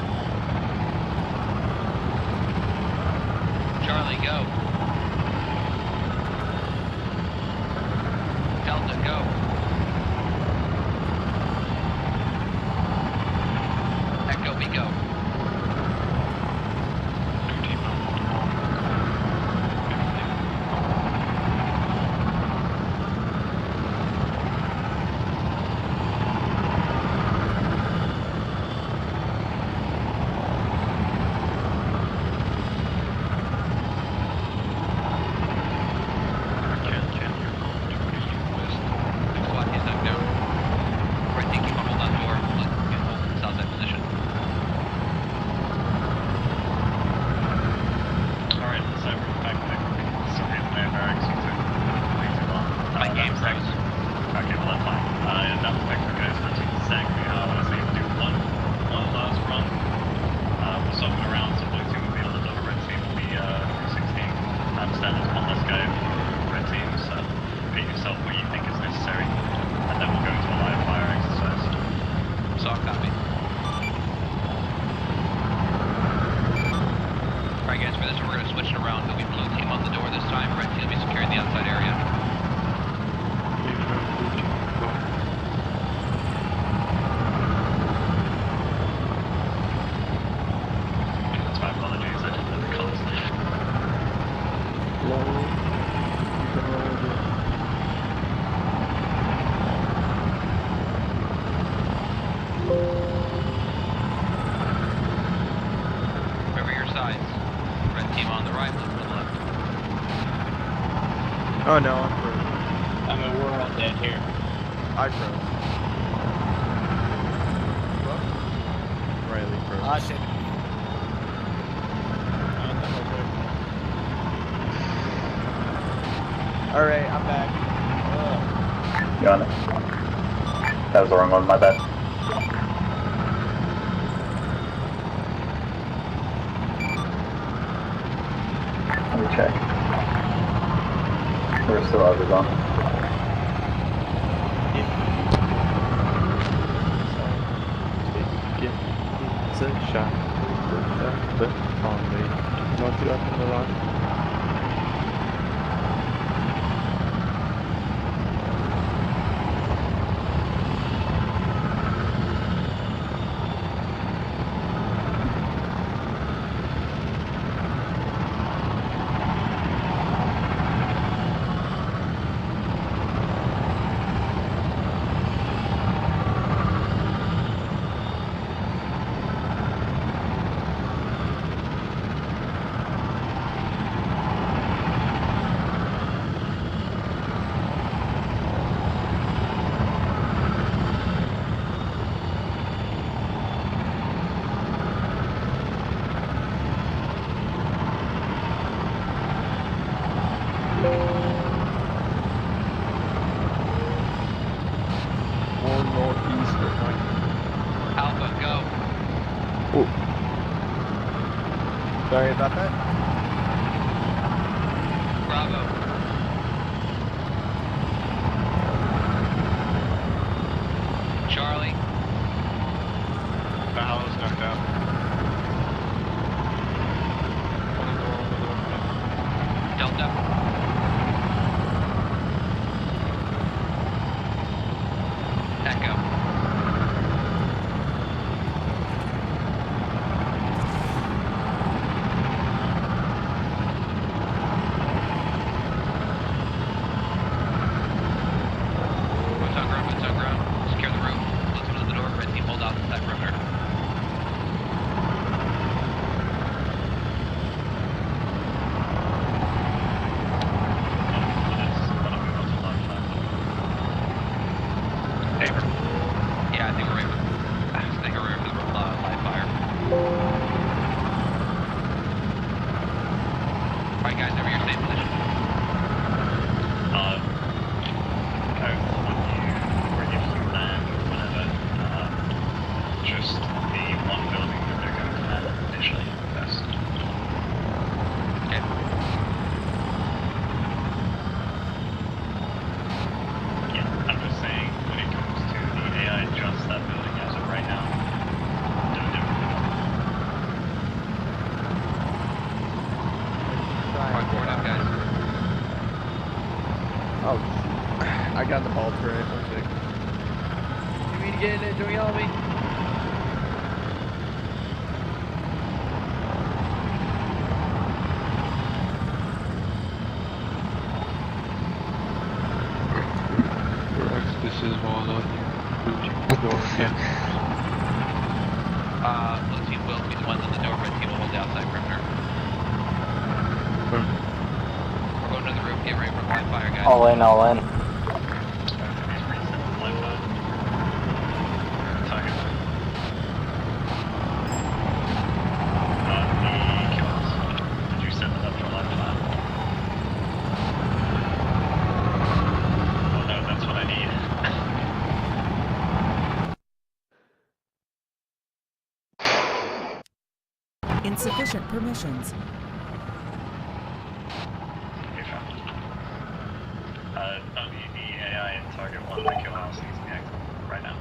A: Charlie, go. Delta, go. Echo, we go.
P: Oh no, I'm frozen.
J: I mean, we're all dead here.
P: I froze. What? Riley froze.
G: Ah, shit.
P: Alright, I'm back.
H: You on it? That was the wrong one, my bad. Let me check. We're still others on.
P: It's a shot. But only not too up in the line. More northeast of my...
A: Alpha, go.
P: Oh. Sorry about that.
A: Bravo. Charlie.
J: Val's knocked out.
A: Delta. Echo. Boots on ground, boots on ground. Secure the roof. Let's go to the door. Red team, hold out inside perimeter. Yeah, I think we're ready for the live fire. Alright guys, over your safe position.
C: Just the one building that they're going to land initially first.
A: Okay.
C: Yeah, I'm just saying when it comes to the AI, just that building as of right now. Don't do it.
A: Alright, forward up guys.
P: Oh, I got the ball turret. One sec.
J: You mean to get in it? Don't yell at me. This is all on you. The door, yeah.
A: Blue team will be the ones on the door, red team will hold the outside perimeter. We're going to the roof, get ready for live fire guys.
D: All in, all in.
C: Did you set that up for live fire? Oh no, that's what I need.
F: Insufficient permissions.
C: Only the AI and target one that kill house needs to be active right now.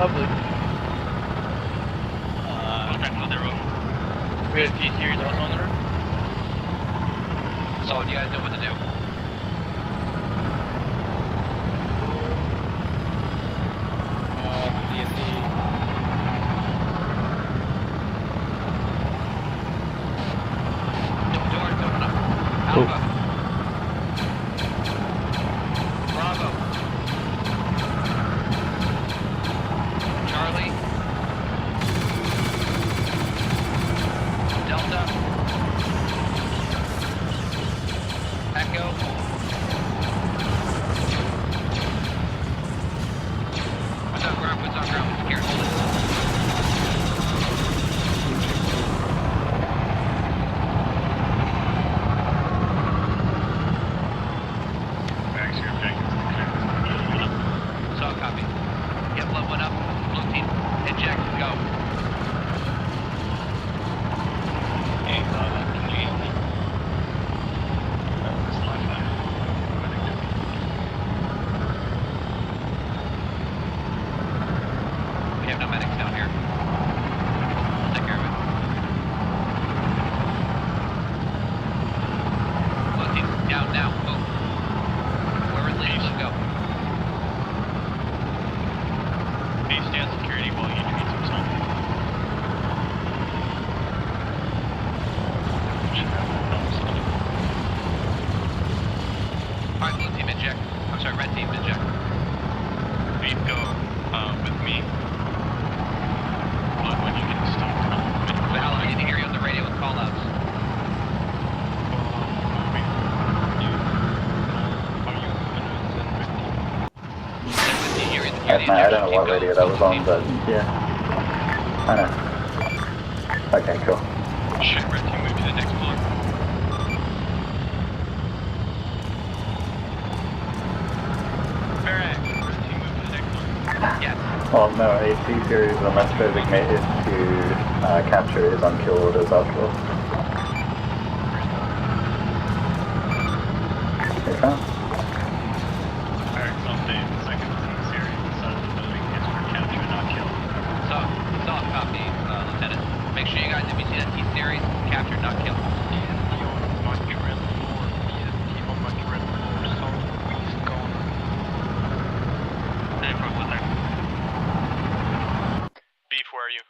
J: Lovely. Contact on the roof. We have T-Series also on the roof.
A: So you guys know what to do.
G: DSD.
H: what radio that was on, but yeah. I know. Okay, cool.
J: Should red team move to the next floor? Barrack, red team move to the next floor?
A: Yes.
H: Well, no, a T-series unless designated to capture is on kill orders after all. Okay, fine.
C: Barracks on the second T-series inside of the building is for capture, not kill.
A: Solid copy, Lieutenant. Make sure you guys, if you see that T-series, capture, not kill.
J: DST on monkey red floor. DST on monkey red floor. Southeast corner. Hey, from there. Beef, where are you?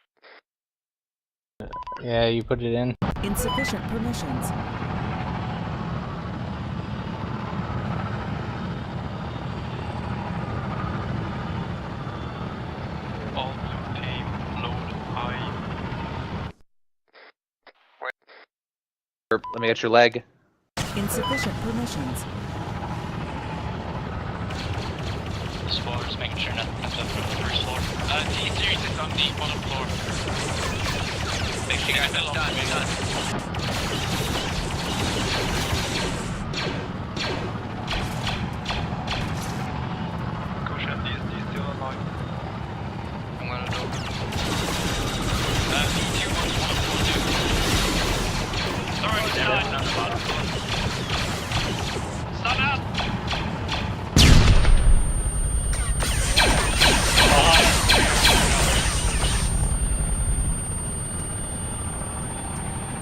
I: Yeah, you put it in.
F: Insufficient permissions.
J: All blue team, load high.
L: Let me get your leg.
F: Insufficient permissions.
E: This floor, just making sure nothing comes up from the first floor. T-series is on the bottom floor.
A: Make sure you guys are done.
J: Caution, DST is still alive.
E: I'm gonna do. T2 on bottom floor too. Sorry,
J: Not the bottom floor.
E: Stop out!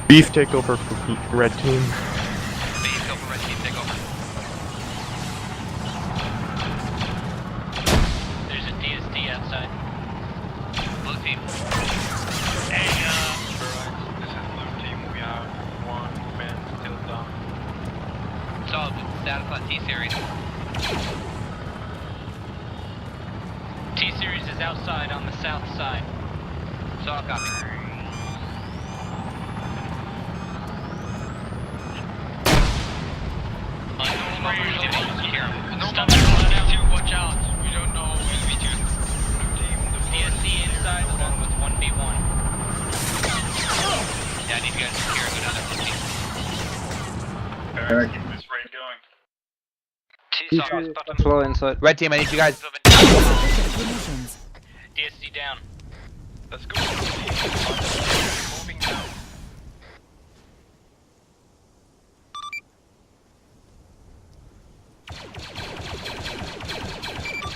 M: Beef, take over for red team.
A: Beef, go for red team, take over.
E: There's a DST outside.
A: Blue team.
J: Hey, this is blue team. We have one man still down.
A: Solid, status on T-series.
E: T-series is outside on the south side.
A: Solid copy.
E: Stop out, watch out. We don't know LV2. DSC inside along with 1v1.
A: Yeah, I need you guys to secure go down there, blue team.
C: Barracks, keep this raid going.
A: T-series,
I: Flow inside.
L: Red team, I need you guys.
F: Insufficient permissions.
E: DSC down.
J: Let's go. Moving down.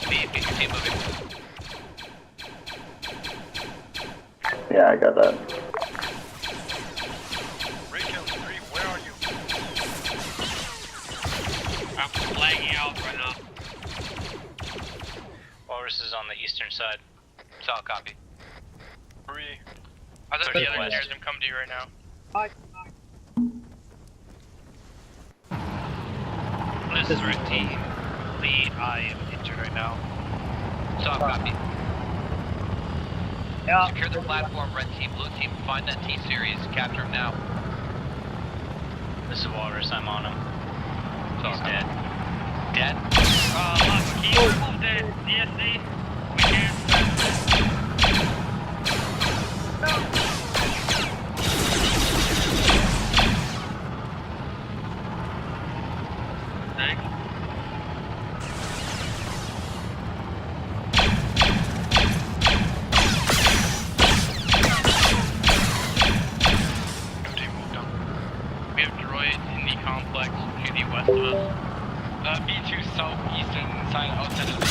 A: Beef, get your team moving.
H: Yeah, I got that.
J: Raycam 3, where are you?
E: I'm flagging out right now. Walrus is on the eastern side.
A: Solid copy.
J: 3.
E: I thought the other engineers them come to you right now. This is red team. Lead, I am injured right now.
A: Solid copy.
E: Yeah.
A: Secure the platform, red team, blue team, find that T-series, capture him now.
E: This is Walrus, I'm on him. He's dead.
A: Dead?
E: Can you remove the DSC? We can't. Thanks. We have droids in the complex to the west of us. B2 southeastern side outside of the B2.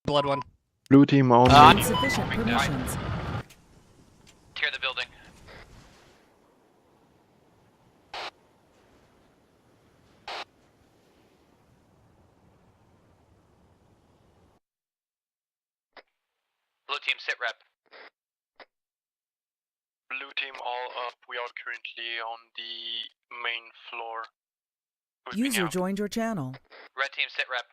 G: Blood one.
M: Blue team only.
F: Insufficient permissions.
A: Tear the building. Blue team, sit rep.
J: Blue team all up. We are currently on the main floor.
F: User joined your channel.
A: Red team, sit rep.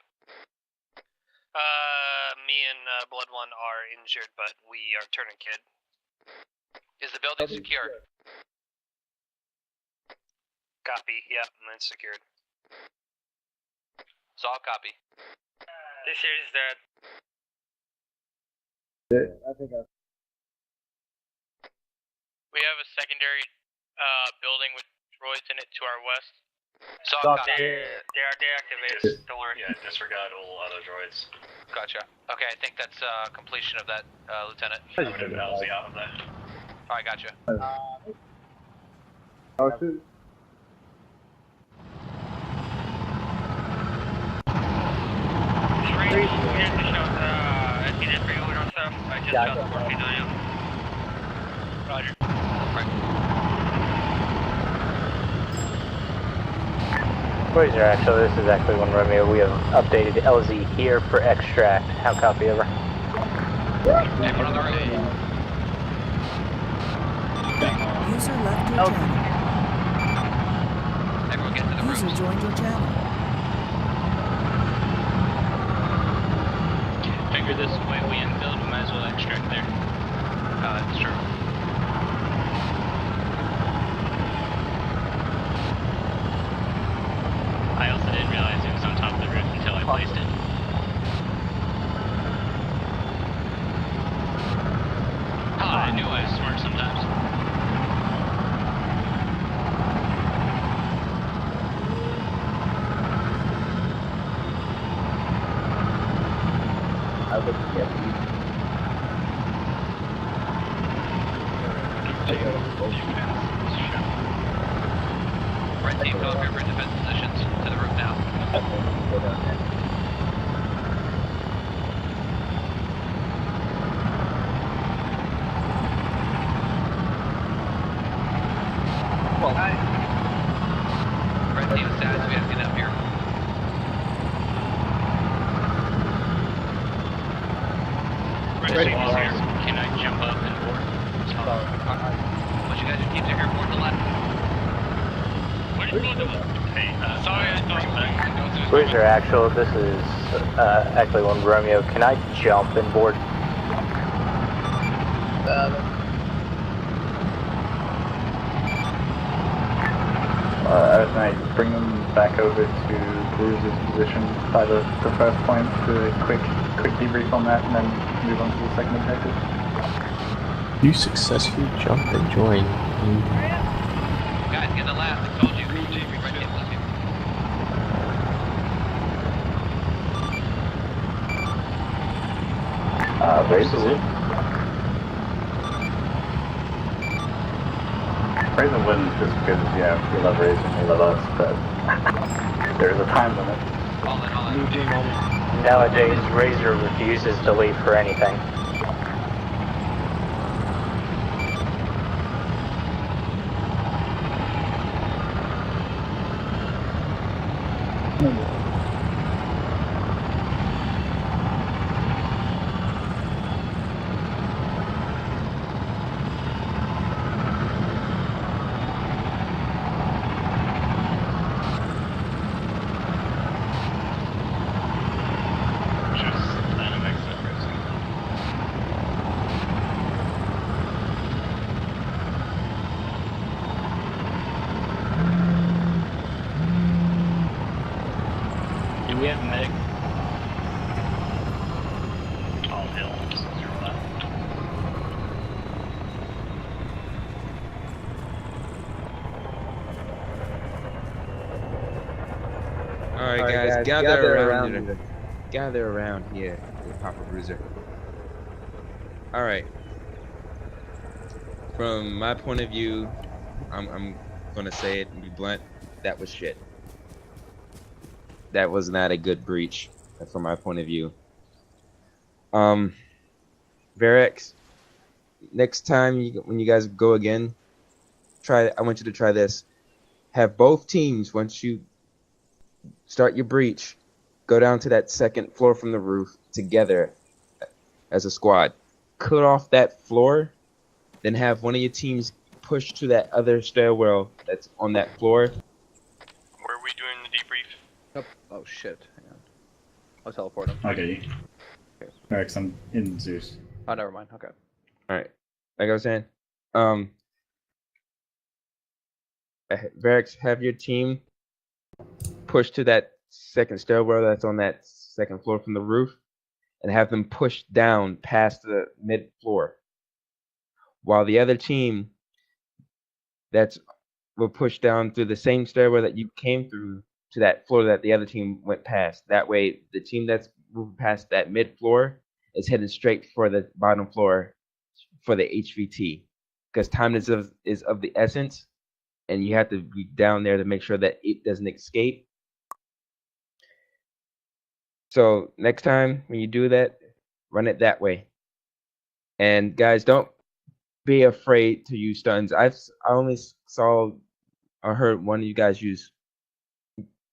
E: Me and Blood One are injured, but we are tourniquet.
A: Is the building secure?
C: Copy. Yeah, mine's secured.
A: So I'll copy.
J: This here is dead. We have a secondary building with droids in it to our west.
A: So I'll copy.
J: They are deactivated.
C: Don't worry. Yeah, disregard all other droids.
A: Gotcha. Okay, I think that's completion of that, Lieutenant.
C: I'm gonna move LZ out of there.
A: Alright, gotcha.
J: Roger.
D: Razor, actually, this is Acklay 1 Romeo. We have updated LZ here for extract. How copy, over?
A: Everyone on the road.
F: User left your channel.
A: Everyone get to the
F: User
A: rooms.
F: joined your channel.
E: Figure this way we inbuild, we might as well extract there.
A: That's true.
E: I also didn't realize it was on top of the roof until I placed it. I knew I was smart sometimes.
A: Red team, go up here for defense positions. To the roof now. Red team status, we have to get up here.
E: Red team is here. Can I jump up and board?
A: Bunch of guys who keep their hair board to the left.
E: Where did you go? Hey, sorry, I thought that.
D: Razor, actual, this is Acklay 1 Romeo. Can I jump and board?
H: As I bring them back over to Bruce's position by the first point to a quick debrief on that and then move on to the second objective.
M: You successfully jumped and joined.
A: Guys, get the last. I told you. Red team, blue team.
H: Razor wins just because, yeah, we love Razor and we love us, but there's a time limit.
A: All in.
D: Nowadays, Razor refuses to leave for anything.
E: Do we have a medic?
C: All hill, just 0 left.
S: Alright guys, gather around here. Gather around here, Papa Bruiser. Alright. From my point of view, I'm gonna say it and be blunt, that was shit. That was not a good breach from my point of view. Varex, next time when you guys go again, I want you to try this. Have both teams, once you start your breach, go down to that second floor from the roof together as a squad. Cut off that floor, then have one of your teams push to that other stairwell that's on that floor.
J: Where are we doing the debrief?
L: Oh shit, hang on. I'll teleport him.
H: Okay. Rex, I'm in Zeus.
L: Oh, never mind, okay.
S: Alright. Like I was saying, Varix, have your team push to that second stairwell that's on that second floor from the roof, and have them push down past the mid floor, while the other team will push down through the same stairwell that you came through to that floor that the other team went past. That way, the team that's moving past that mid floor is heading straight for the bottom floor for the HVT, because time is of the essence, and you have to be down there to make sure that it doesn't escape. So next time when you do that, run it that way. And guys, don't be afraid to use stuns. I only saw or heard one of you guys use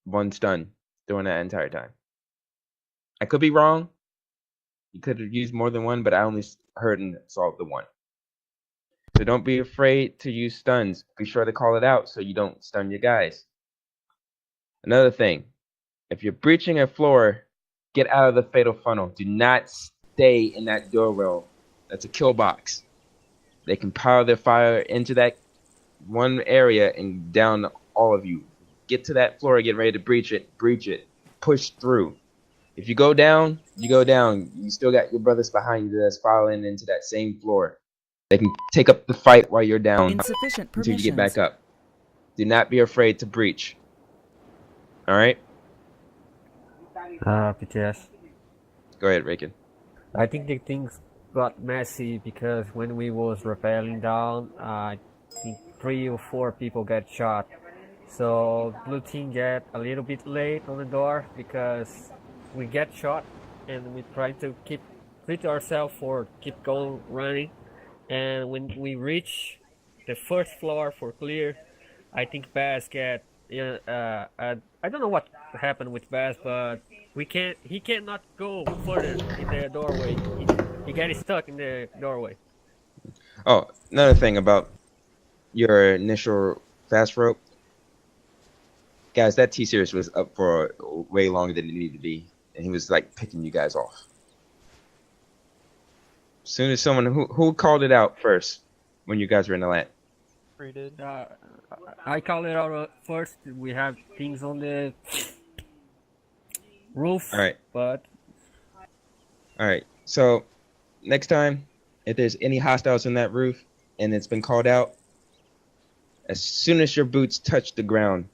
S: one stun during that entire time. I could be wrong. You could have used more than one, but I only heard and saw the one. So don't be afraid to use stuns. Be sure to call it out so you don't stun your guys. Another thing, if you're breaching a floor, get out of the fatal funnel. Do not stay in that doorway. That's a kill box. They can power their fire into that one area and down all of you. Get to that floor, get ready to breach it, push through. If you go down, you go down. You still got your brothers behind you that's following into that same floor. They can take up the fight while you're down
F: Insufficient
S: until you get back
F: permissions.
S: up. Do not be afraid to breach. Alright?
U: PTS.
S: Go ahead, Raken.
U: I think the things got messy because when we was rappelling down, I think 3 or 4 people get shot. So blue team get a little bit late on the door because we get shot and we try to keep ourselves for keep going running. And when we reach the first floor for clear, I think Baz get I don't know what happened with Baz, but he cannot go further in the doorway. He gets stuck in the doorway.
S: Oh, another thing about your initial fast rope. Guys, that T-Series was up for way longer than it needed to be, and he was like picking you guys off. As soon as someone who called it out first when you guys were in the land.
U: I call it out first. We have things on the roof.
S: All right.
U: But
S: all right. So next time, if there's any hostiles on that roof and it's been called out, as soon as your boots touch the ground,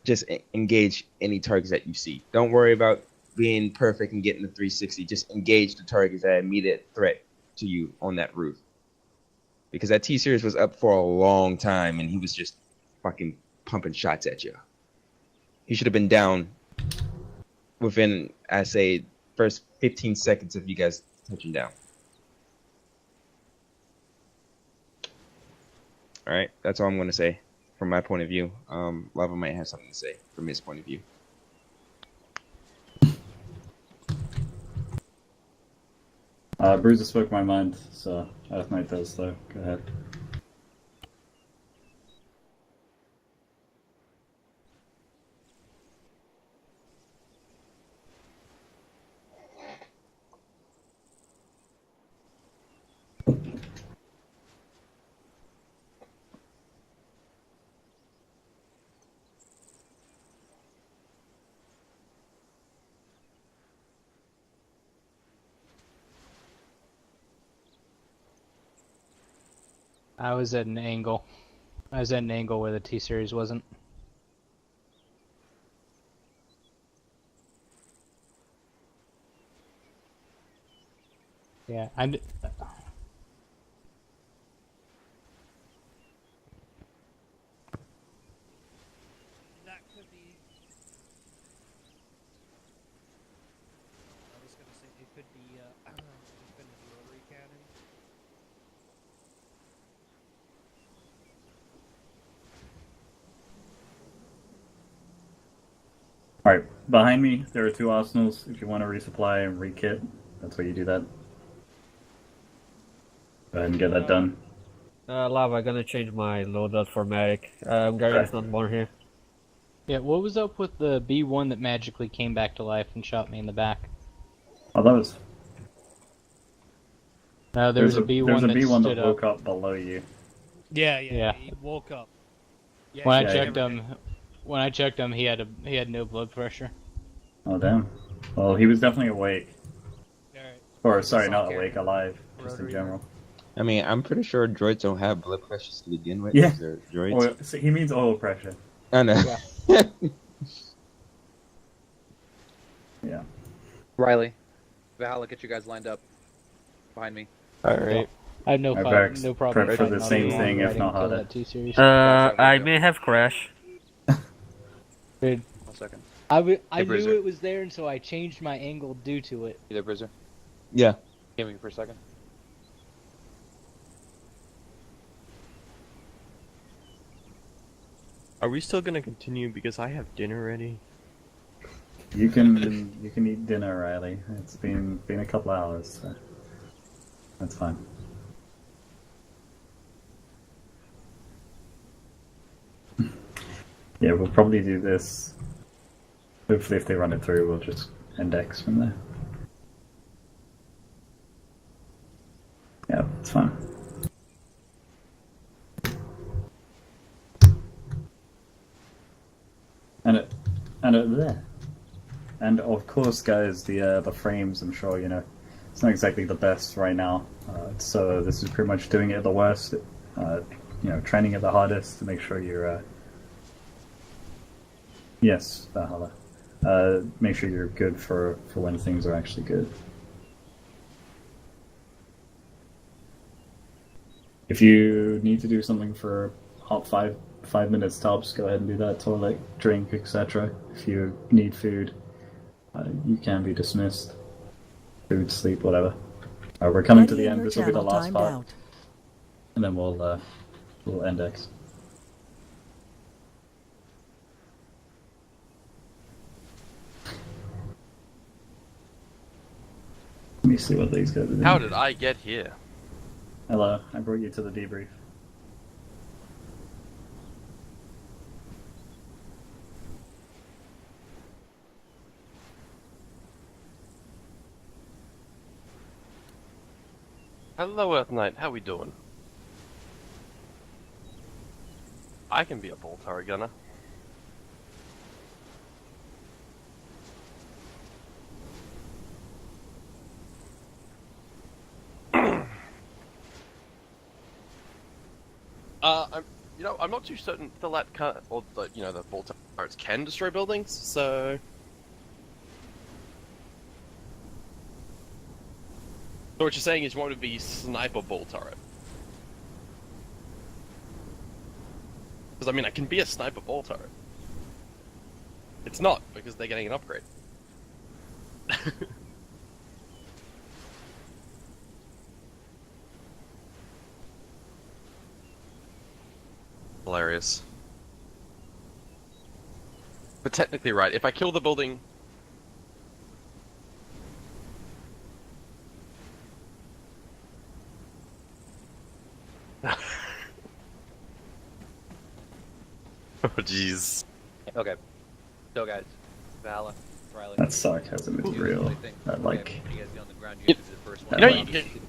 S: just engage any targets that you see. Don't worry about being perfect and getting the 360. Just engage the targets that are immediate threat to you on that roof. Because that T-Series was up for a long time and he was just fucking pumping shots at you. He should have been down within, I say, first 15 seconds of you guys touching down. Alright, that's all I'm going to say from my point of view. Lava might have something to say from his point of view.
H: Bruiser spoke my mind, so Earth Knight does, though. Go ahead.
I: I was at an angle. I was at an angle where the T-Series wasn't. Yeah,
H: Alright, behind me, there are 2 arsenals. If you want to resupply and re-kit, that's where you do that. Go ahead and get that done.
U: Lava, I'm gonna change my loadout for medic. Gary's not born here.
I: Yeah, what was up with the B1 that magically came back to life and shot me in the back?
H: Oh, that was...
I: No, there was a
H: There's
I: B1
H: a
I: that
H: B1
I: stood
H: that
I: up.
H: woke up below you.
O: Yeah. He woke up. Yeah,
I: When I
H: yeah,
I: checked him, he had no blood pressure.
H: Oh damn. Well, he was definitely awake.
O: Alright.
H: Or sorry, not awake, alive, just in general.
S: I mean, I'm pretty sure droids don't have blood pressures to begin with.
H: Yeah.
S: They're droids.
H: Oil, so he means oil pressure.
S: I know.
H: Yeah. Yeah.
L: Riley, Valhalla, get you guys lined up behind me.
M: Alright.
I: I have no problem.
H: Prep for the same thing, if not harder.
U: I may have crashed.
I: Dude,
L: 1 second.
I: I knew
L: Bruiser.
I: it was there, and so I changed my angle due to it.
L: You there, Bruiser?
S: Yeah.
L: Give me for a second.
M: Are we still gonna continue because I have dinner ready?
H: You can eat dinner, Riley. It's been a couple hours, so that's fine. Yeah, we'll probably do this. Hopefully, if they run it through, we'll just index from there. Yeah, it's fine. And of course, guys, the frames. I'm sure you know it's not exactly the best right now. So this is pretty much doing it at the worst. Training at the hardest to make sure you're. Yes, Valhalla. Make sure you're good for when things are actually good. If you need to do something for hot 5 minutes tops, go ahead and do that. Toilet, drink, etc. If you need food, you can be dismissed. Food, sleep, whatever. We're coming to the end. This will be the last part, and then we'll index. Let me see what these guys are doing.
R: How did I get here?
H: Hello, I brought you to the debrief.
R: Hello, Earth Knight. How we doing? I can be a bolt turret gunner. I'm not too certain the the bolt turrets can destroy buildings, so. So what you're saying is you want to be sniper bolt turret? Because I mean, I can be a sniper bolt turret. It's not because they're getting an upgrade. Hilarious. But technically right, if I kill the building... Oh jeez.
L: Okay. So guys, Valhalla, Riley.
H: That sarcasm is real. That like...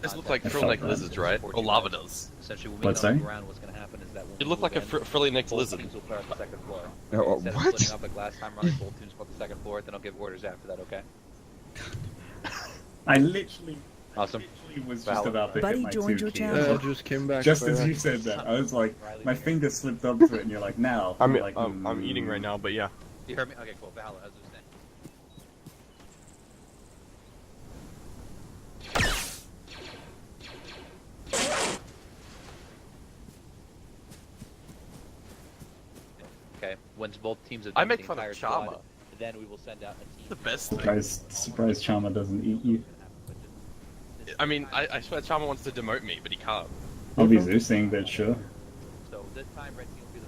R: This looks like frill-neck lizards, right? Or lava does.
L: Essentially, when we
H: What's
L: get on
H: that?
L: the ground, what's going to happen is that when
R: It
L: we
R: looked like a
L: move in,
R: frilly-necked
L: both
R: lizard.
L: teams will clear out the second floor.
S: Oh,
L: Instead
S: what?
L: of splitting up like last time, Riley, both teams go up the second floor, then I'll give orders after that, okay?
H: I literally
L: Awesome.
H: was just about to hit my
F: joined
H: 2
F: your
H: keys.
F: channel.
T: Just came back.
H: Just as you said that, I was like, my finger slipped up to it, and you're like, now.
M: I'm
H: You're like,
M: I'm eating right now, but yeah.
L: You heard me? Okay, cool. Valhalla, how's this name? Okay, once both teams have
R: I
L: done
R: make
L: the
R: fun of
L: entire
R: Chama.
L: squad, then we will send out a team.
R: The best thing.
H: Surprise Chama doesn't eat you.
R: I mean, I swear Chama wants to demote me, but he can't.
H: I'll be Zeusing, but sure.
L: So this time, Red team will be the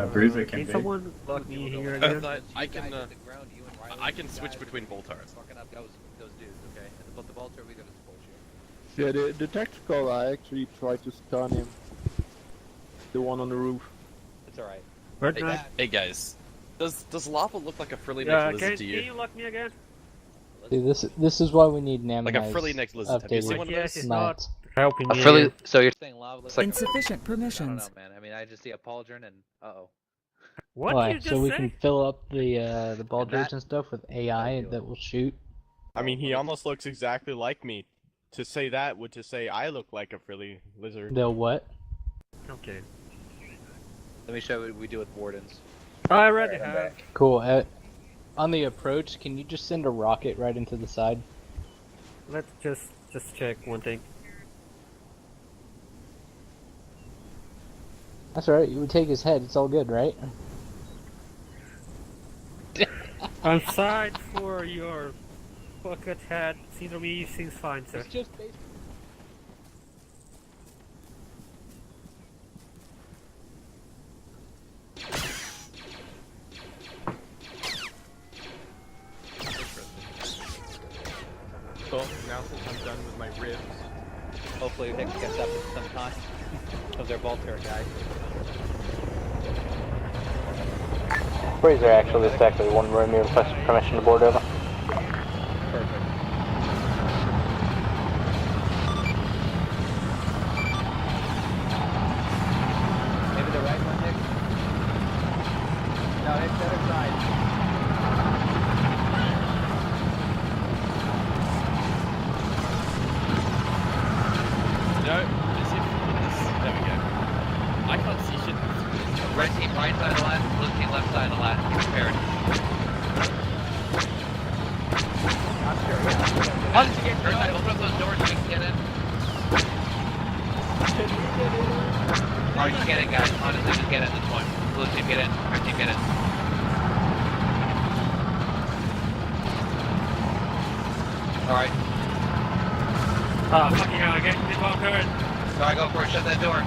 L: first.
H: Bruiser can
U: Can
H: be.
U: someone block me here
R: Earth
U: again?
R: Knight, I can,
L: You guys hit the ground, you and Riley,
R: I can
L: you
R: switch
L: guys
R: between
L: are
R: bolt turrets.
L: fucking up those dudes, okay? But the Volter, we got to bullshit.
T: Yeah, the tactical, I actually tried to stun him. The one on the roof.
L: It's alright.
U: Bird
R: Hey,
U: Knight?
R: hey guys, does lava look like a frilly-necked lizard
U: Can
R: to
U: you
R: you?
U: lock me again?
I: See, this is why we need Naminites.
G: Like a frilly necked lizard. Have you seen one of those?
I: Mats.
U: Helping
L: A
U: me.
L: frilly. So you're saying lava looks like
F: Insufficient
L: I
F: permissions.
L: don't know, man. I mean, I just see a pauldron and uh-oh.
U: What
I: Why?
U: did you just
I: So we
U: say?
I: can fill up the baldrins and stuff with AI that will shoot.
M: I mean, he almost looks exactly like me. To say that would to say I look like a frilly lizard.
I: They'll what?
U: Okay.
L: Let me show you what we do with wardens.
U: I already have.
I: Cool. On the approach, can you just send a rocket right into the side?
U: Let's just check one thing.
I: That's alright. You would take his head. It's all good, right?
U: I'm sorry for your bucket head. Seems to me seems fine, sir.
I: It's just
M: Cool. Now since I'm done with my ribs.
L: Hopefully Nick gets up at some time of their ball turret guy.
D: Razor actually is actually one room. You request permission to board over.
L: Perfect. Maybe the right one, Nick? No, Nick, the other side.
G: No, as if this. There we go. I can't see shit.
A: Red team right side of the lat, blue team left side of the lat. Get prepared. Alright, open up those doors so we can get in. Alright, just get in, guys. Honestly, just get in at this point. Blue team, get in. Red team, get in. Alright.
U: Oh, fucking hell, I get the ball turret.
A: Alright, go for it. Shut that door.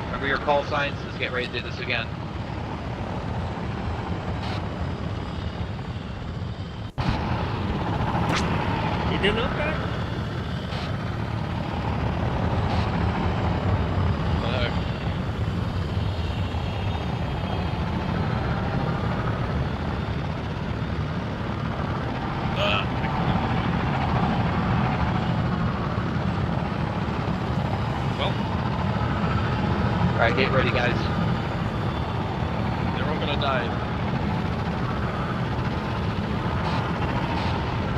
A: Remember your call signs. Let's get ready to do this again.
U: You didn't look back?
A: Alright, get ready, guys.
G: They're all gonna die.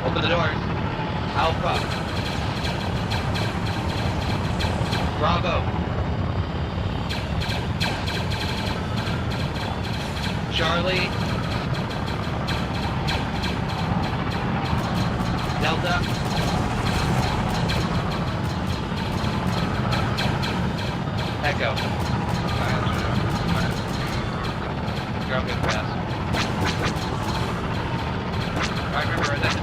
A: Open the doors. Alpha. Bravo. Charlie. Delta. Echo. You're up good fast. Alright, remember that.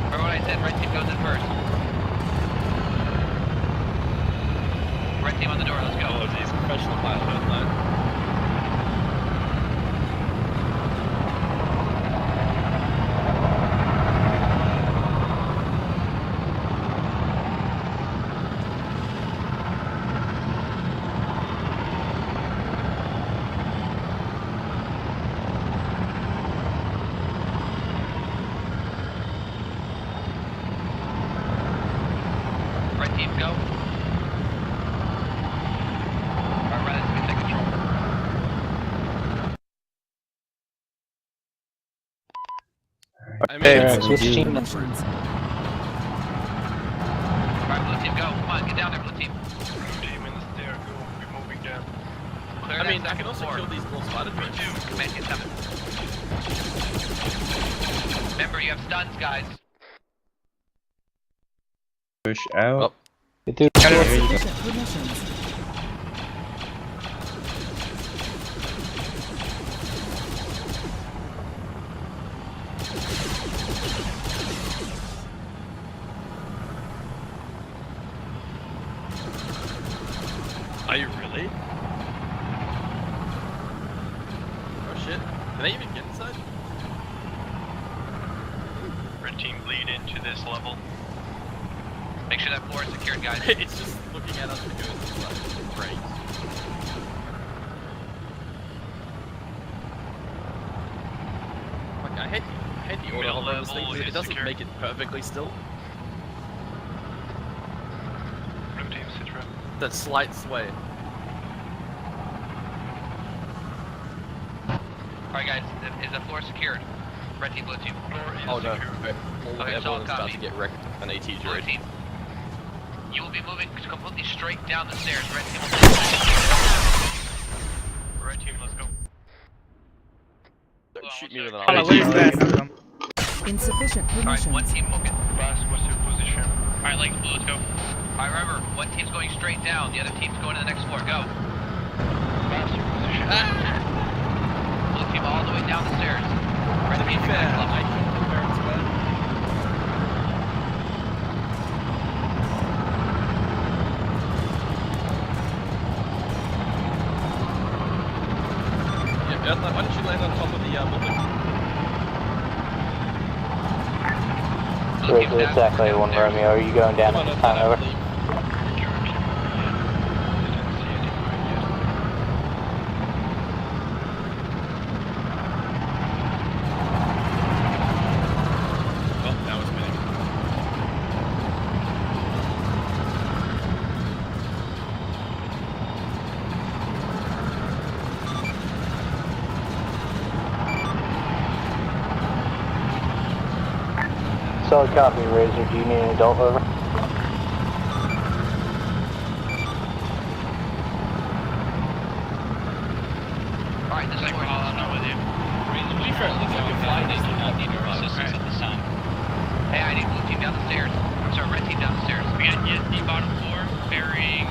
A: Remember what I said, red team goes in first. Red team on the door, let's go.
G: Oh, these professional pilots don't know.
A: Red team, go. Alright, red team, take control.
G: I mean,
A: Alright, blue team, go. Come on, get down there, blue team.
J: Team in the stair, go. We're moving down.
A: Clear
G: I
A: that
G: mean, I
A: second
G: can also
A: floor.
G: kill these little spider drones.
A: Command, get 7. Remember, you have stuns, guys.
S: Push out.
F: Insufficient permissions.
G: Are you really? Oh shit. they even get inside?
J: Red team bleed into this level.
A: Make sure that floor is secured, guys.
G: It's just looking at us and goes inside. Great. Like, I hate the order
J: Middle
G: of this thing,
J: level
G: because it
J: is
G: doesn't
J: secure.
G: make it perfectly still.
J: Blue team, sit rep.
G: That slight sway.
A: Alright guys, is the floor secured? Red team, blue team.
J: Floor is
G: Oh no,
J: secure.
A: Okay,
G: everyone's about
A: copy.
G: to get wrecked on AT
A: Blue
G: during.
A: team. You will be moving completely straight down the stairs. Red team will
J: Red team, let's go.
G: Don't shoot me with an
F: Insufficient
A: Alright, one
F: permissions.
A: team moving.
J: Bass, what's your position?
E: Alright, Legs Blue, let's go.
A: Alright, remember, one team's going straight down, the other team's going to the next floor. Go.
J: Bass, your position.
A: Blue team all the way down the stairs. Red team,
G: I killed the parents, man. Yeah, why don't you land on top of the building?
D: This is Acklay 1 Romeo. Are you going down at this time? Over.
G: Oh, that was winning.
D: Solid copy, Razor. Do you need an adult? Over.
A: Alright, this is where I'm not with you.
E: To be fair, it looks like a fly day. You don't need our assistance at this time.
A: Hey, I need blue team down the stairs. I'm sorry, red team down the stairs.
E: We got ESD bottom floor, bearing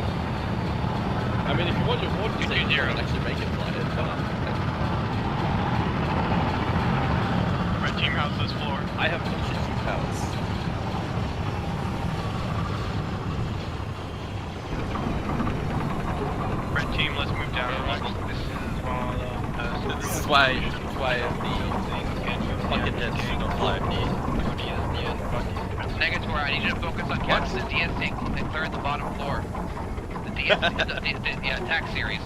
G: I mean, if you want your water to take zero, actually make it fly it.
J: Red team, how's this floor?
G: I have no shit you powers.
J: Red team, let's move down.
G: This is why the fucking heads should not fly me.
A: Negatory, I need you to focus on catching the DSC and clearing the bottom floor. The DSC, the attack series.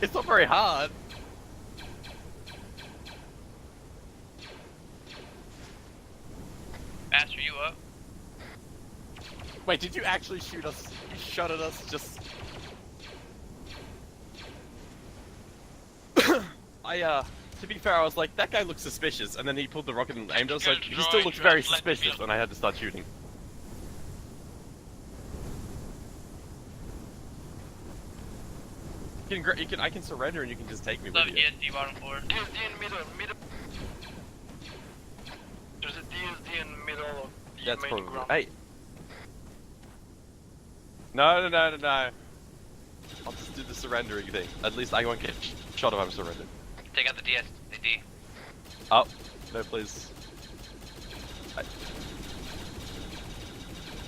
G: It's not very hard.
E: Ash, are you up?
G: Wait, did you actually shoot us? You shot at us just... to be fair, I was like, that guy looks suspicious, and then he pulled the rocket and aimed us, like, he still looks very suspicious when I had to start shooting. I can surrender and you can just take me with you.
E: ESD bottom floor.
J: DSD in middle. There's a DSD in middle of the
G: That's
J: main
G: probably...
J: ground.
G: Hey! No. I'll just do the surrendering thing. At least I won't get shot if I'm surrendered.
A: Take out the D.
G: Oh, no please.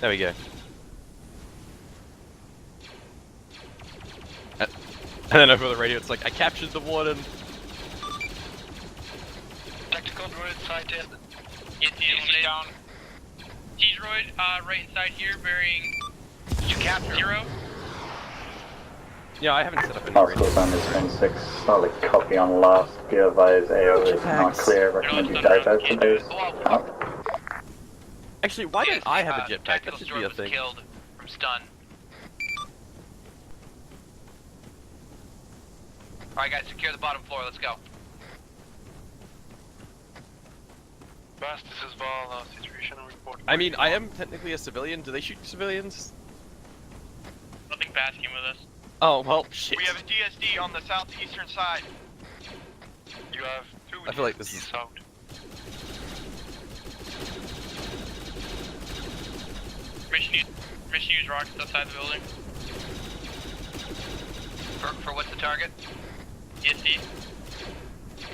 G: There we go. And then over the radio it's like, I captured the warden.
J: Tactical droid sighted.
E: ESD down. T-droid, right inside here, bearing...
A: You capture
E: 0.
G: Yeah, I haven't set up any
H: Hospital
G: radio.
H: on this 26. Solid copy on last. Be advised, AO is not clear. Recommend you dive out to base. Out.
G: Actually, why don't I have a jetpack? That
A: Tactical
G: should be
A: droid
G: a
A: was
G: thing.
A: killed from stun. Alright guys, secure the bottom floor, let's go.
J: Bass, this is Val, situation report.
G: I mean, I am technically a civilian. Do they shoot civilians?
E: I think Bass came with us.
G: Oh, well, shit.
J: We have a DSD on the southeastern side. You have 2
G: I feel like this is...
J: south.
E: Mission use rockets outside the building.
A: For what's the target?
E: ESD.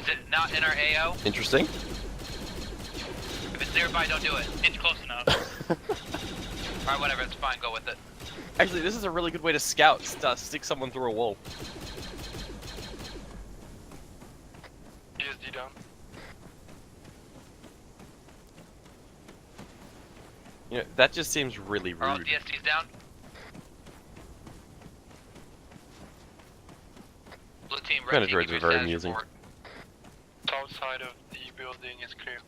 A: Is it not in our AO?
G: Interesting.
A: If it's nearby, don't do it.
E: It's close enough.
A: Alright, whatever, it's fine, go with it.
G: Actually, this is a really good way to scout. Stick someone through a wall.
J: ESD down.
G: You know, that just seems really rude.
A: All DST's down. Blue team, red
G: Kind of
A: team,
G: droids
A: give
G: are
A: me a
G: very
A: status
G: amusing.
A: report.
J: South side of the building is clear.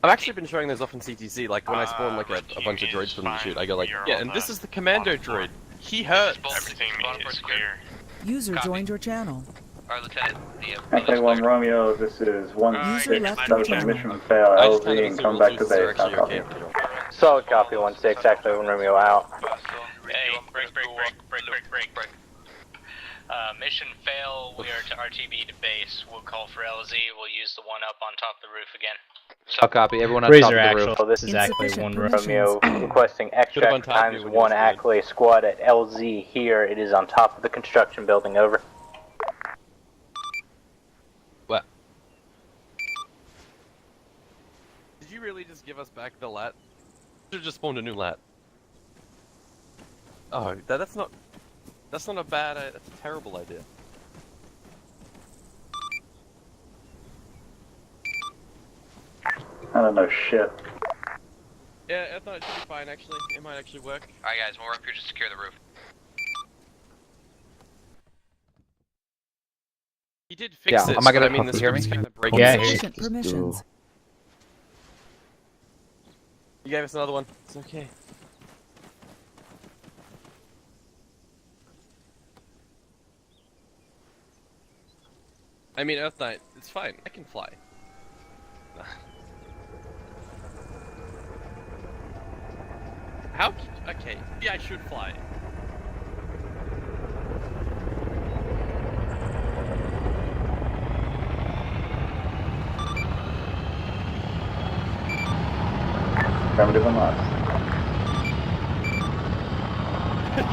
G: I've actually been showing those off in CTC, like when I spawn like a bunch of droids for them to shoot, I go like, yeah, and this is the commando droid. He hurts.
J: Everything is clear.
F: User joined your channel.
A: Alright, Lieutenant,
H: Acklay 1 Romeo, this is 1-6, that was a mission fail, LZ, and come back to base, I'll copy.
D: Solid copy, 1-6, Acklay 1 Romeo out.
B: Hey, break. Mission fail, we are to RTB to base. We'll call for LZ, we'll use the one up on top of the roof again.
L: I'll copy, everyone on top of the roof.
D: So this is Acklay 1 Romeo requesting extract times 1 Acklay squad at LZ here. It is on top of the construction building, over.
G: What? Did you really just give us back the lat? Should have just spawned a new lat. Oh, that's not a bad, that's a terrible idea.
H: I don't know shit.
G: Yeah, I thought it should be fine actually. It might actually work.
A: Alright guys, we're up here to secure the roof.
G: He did fix it.
L: Am I gonna
G: I mean, the
L: hear me?
G: script's kind of breaking.
L: Yeah,
F: Permissions.
G: You gave us another one. It's okay. I mean, Earth Knight, it's fine. I can fly. How? Okay, yeah, I should fly.
H: Primitive and last. No.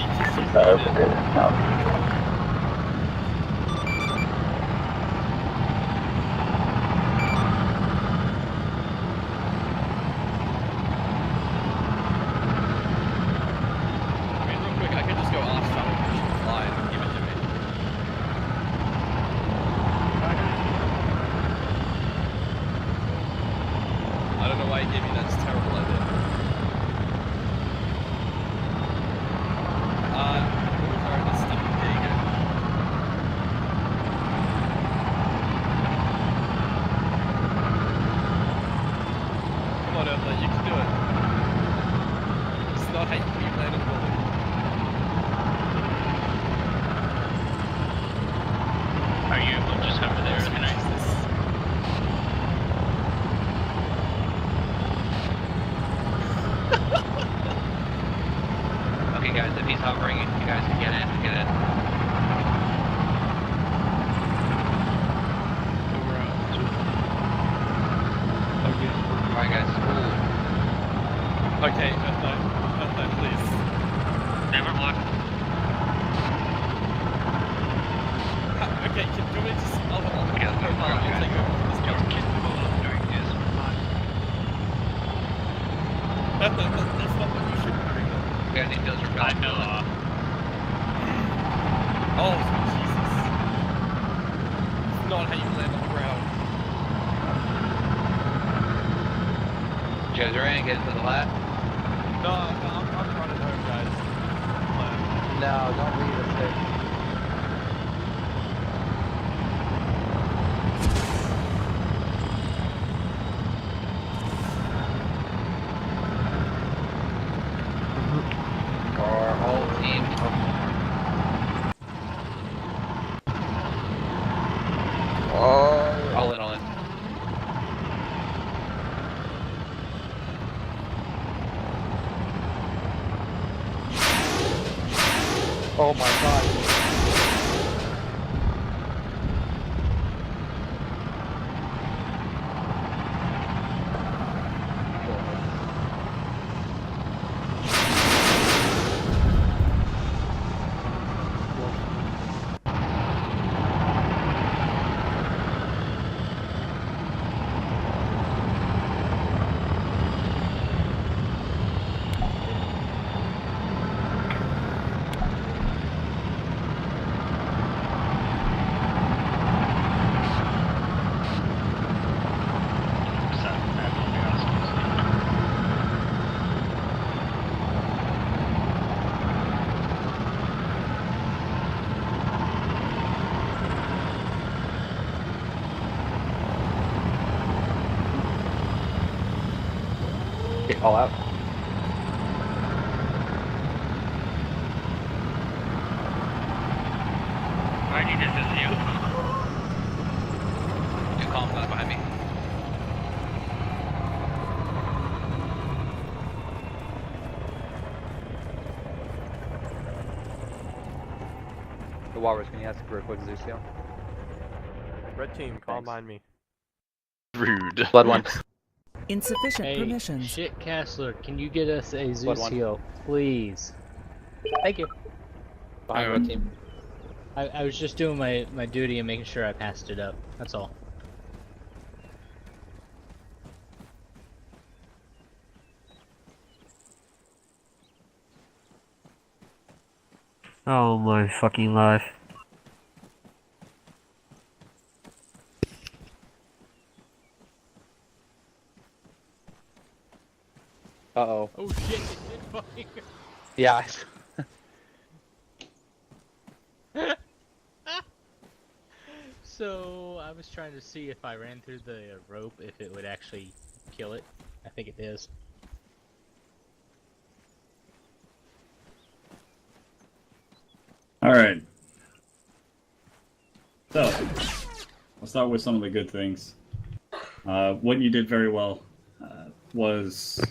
L: Oh my god. Okay, call out.
E: Mikey, this is you.
A: Two columns behind me.
L: The Walrus, can you ask for a quick Zeusio?
M: Red team, call behind me.
R: Rude.
L: Blood one.
F: Insufficient
K: Hey,
F: permissions.
K: shit, Castler, can you get us a
L: Blood one.
K: Zeusio, please? Thank you.
L: Behind red team.
K: I was just doing my duty and making sure I passed it up. That's all.
U: Oh my fucking life.
L: Uh-oh.
K: Oh shit, it did fucking...
L: Yeah.
K: So, I was trying to see if I ran through the rope, if it would actually kill it. I think it is.
H: Alright. So, I'll start with some of the good things. What you did very well was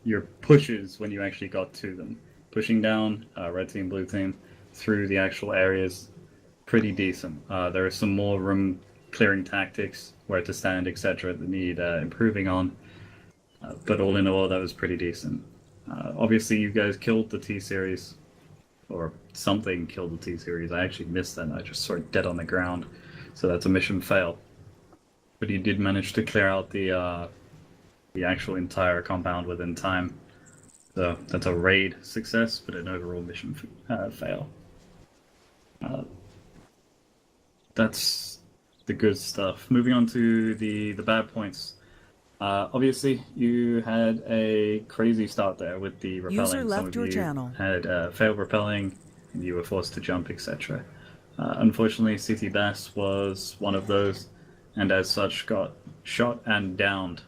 H: your pushes when you actually got to them. Pushing down, red team, blue team, through the actual areas, pretty decent. There are some more room clearing tactics, where to stand, etc. that need improving on. But all in all, that was pretty decent. Obviously, you guys killed the T-Series, or something killed the T-Series. I actually missed that. I just saw it dead on the ground. So that's a mission fail. But you did manage to clear out the actual entire compound within time. So that's a raid success, but an overall mission fail. That's the good stuff. Moving on to the bad points. Obviously, you had a crazy start there with the repelling.
F: User left
H: Some of
F: your
H: you
F: channel.
H: had failed repelling, and you were forced to jump, etc. Unfortunately, CT Bass was one of those, and as such got shot and downed.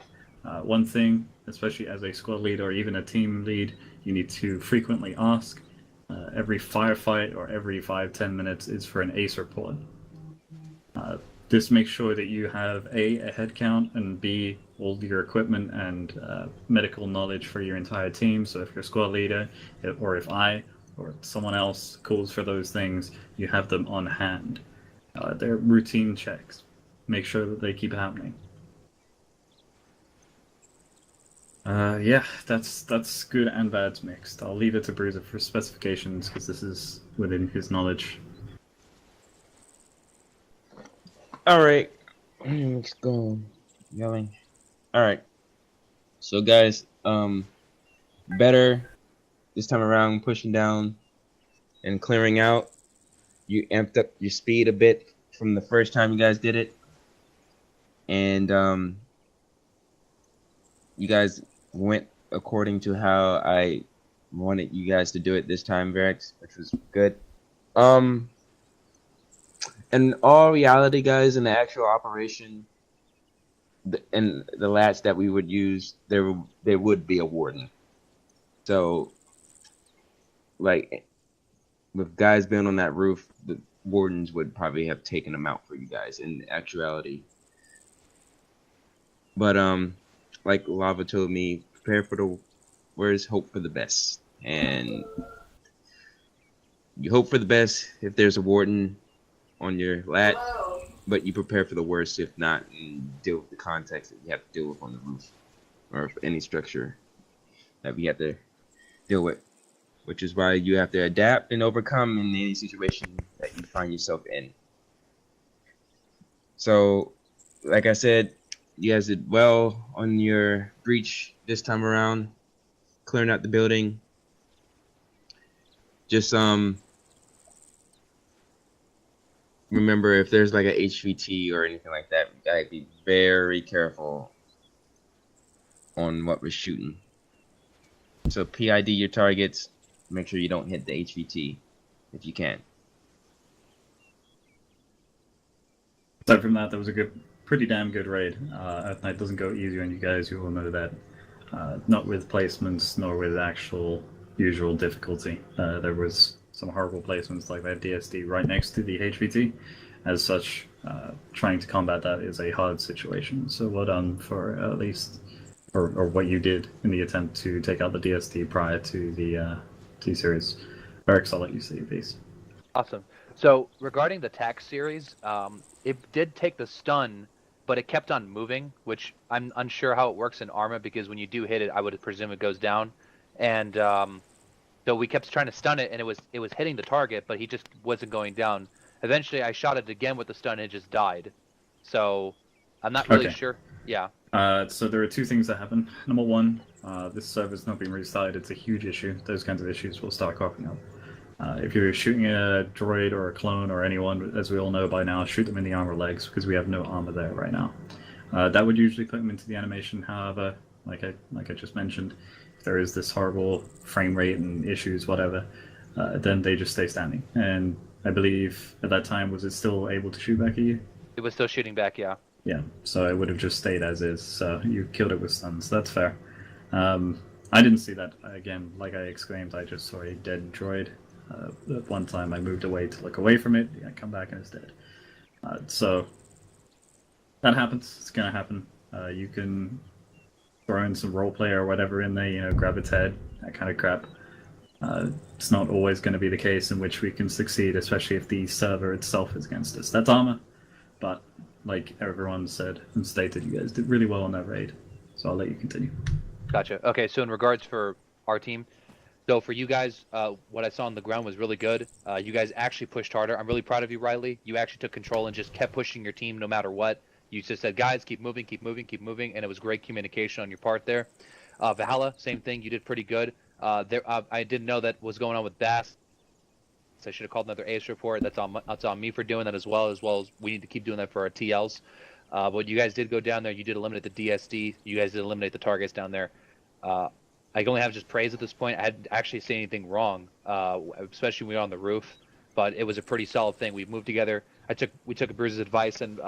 H: One thing, especially as a squad lead or even a team lead, you need to frequently ask. Every firefight or every 5-10 minutes is for an ACE report. This makes sure that you have A, a head count, and B, all your equipment and medical knowledge for your entire team. So if you're squad leader, or if I or someone else calls for those things, you have them on hand. They're routine checks. Make sure that they keep happening. Yeah, that's good and bad's mixed. I'll leave it to Bruiser for specifications, because this is within his knowledge.
S: Alright. Let's go. Yelling. Alright. So guys, better this time around, pushing down and clearing out. You amped up your speed a bit from the first time you guys did it. And you guys went according to how I wanted you guys to do it this time, Verex, which was good. In all reality, guys, in the actual operation, in the lats that we would use, there would be a warden. So, like, with guys being on that roof, the wardens would probably have taken them out for you guys in actuality. But like Lava told me, prepare for the worst, hope for the best, and you hope for the best if there's a warden on your lat, but you prepare for the worst if not, and deal with the context that you have to deal with on the roof or any structure that we have to deal with, which is why you have to adapt and overcome in any situation that you find yourself in. So, like I said, you guys did well on your breach this time around, clearing out the building. Just remember, if there's like a HVT or anything like that, you gotta be very careful on what we're shooting. So PID your targets, make sure you don't hit the HVT if you can.
H: Aside from that, that was a pretty damn good raid. Earth Knight doesn't go easy on you guys, you all know that. not with placements nor with actual usual difficulty. There was some horrible placements, like they have DSD right next to the HVT. As such, trying to combat that is a hard situation. So well done for at least, or what you did in the attempt to take out the DSD prior to the T-Series. Eric, I'll let you say your piece.
L: Awesome. So regarding the tax series, it did take the stun, but it kept on moving, which I'm unsure how it works in Arma, because when you do hit it, I would presume it goes down. And so we kept trying to stun it, and it was hitting the target, but he just wasn't going down. Eventually, I shot it again with the stun, and it just died. So I'm not really sure. Yeah.
H: So there are two things that happen. Number one, this server's not being restarted. It's a huge issue. Those kinds of issues will start cropping up. If you're shooting a droid or a clone or anyone, as we all know by now, shoot them in the arm or legs, because we have no armor there right now. That would usually put them into the animation. However, like I just mentioned, if there is this horrible frame rate and issues, whatever, then they just stay standing. And I believe at that time, was it still able to shoot back at you?
L: It was still shooting back, yeah.
H: Yeah, so it would have just stayed as is. So you killed it with stuns. That's fair. I didn't see that. Again, like I exclaimed, I just saw a dead droid. At one time I moved away to look away from it. I come back and it's dead. So that happens. It's gonna happen. You can throw in some roleplay or whatever in there, you know, grab its head, that kind of crap. It's not always going to be the case in which we can succeed, especially if the server itself is against us. That's Arma, but like everyone said and stated, you guys did really well on that raid. So I'll let you continue.
L: Gotcha. Okay, so in regards for our team, so for you guys, what I saw on the ground was really good. You guys actually pushed harder. I'm really proud of you, Riley. You actually took control and just kept pushing your team no matter what. You just said, guys, keep moving, keep moving, keep moving, and it was great communication on your part there. Valhalla, same thing. You did pretty good. I didn't know that was going on with Bass. So I should have called another ACE report. That's on me for doing that as well as we need to keep doing that for our TLs. But you guys did go down there. You did eliminate the DSD. You guys did eliminate the targets down there. I only have just praise at this point. I hadn't actually seen anything wrong, especially when we were on the roof. But it was a pretty solid thing. We moved together. We took Bruce's advice, and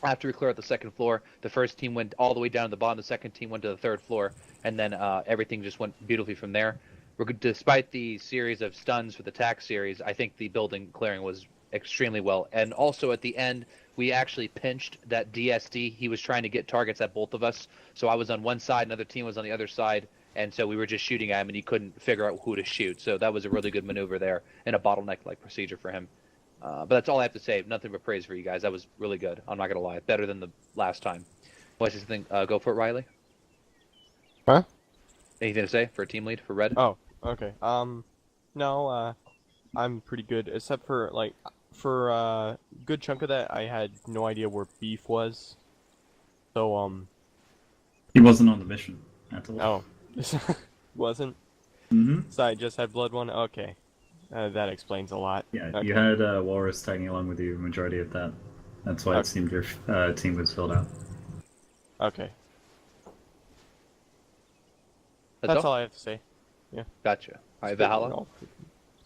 L: after we cleared out the second floor, the first team went all the way down to the bottom. The second team went to the third floor, and then everything just went beautifully from there. Despite the series of stuns for the tax series, I think the building clearing was extremely well. And also at the end, we actually pinched that DSD. He was trying to get targets at both of us. So I was on one side, another team was on the other side. And so we were just shooting at him, and he couldn't figure out who to shoot. So that was a really good maneuver there and a bottleneck-like procedure for him. But that's all I have to say. Nothing but praise for you guys. That was really good. I'm not going to lie. Better than the last time. What's this thing? Go for it, Riley.
M: Huh?
L: Anything to say for a team lead for Red?
M: Oh, okay. No, I'm pretty good, except for, like, for a good chunk of that, I had no idea where Beef was. So,
H: He wasn't on the mission at all.
M: Oh. Wasn't?
H: Mm-hmm.
M: So I just had Blood One? Okay. That explains a lot.
H: Yeah,
M: okay.
H: You had Walrus tagging along with you the majority of that. That's why it seemed your team was filled out.
M: Okay. That's all I have to say. Yeah.
L: Gotcha. Alright, Valhalla?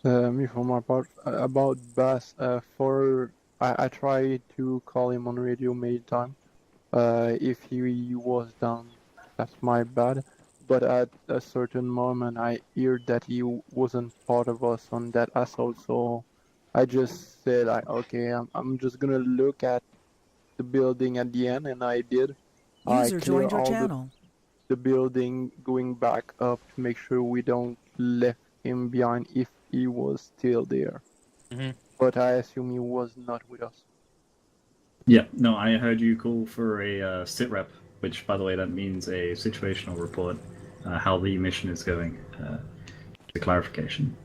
T: Me for my part, about Bass, I tried to call him on radio many times. If he was down, that's my bad. But at a certain moment, I heard that he wasn't part of us on that assault, so I just said, okay, I'm just gonna look at the building at the end, and I did.
F: User joined your channel.
T: The building going back up to make sure we don't left him behind if he was still there.
L: Mm-hmm.
T: But I assume he was not with us.
H: Yeah, no, I heard you call for a sit rep, which, by the way, that means a situational report, how the mission is going, the clarification.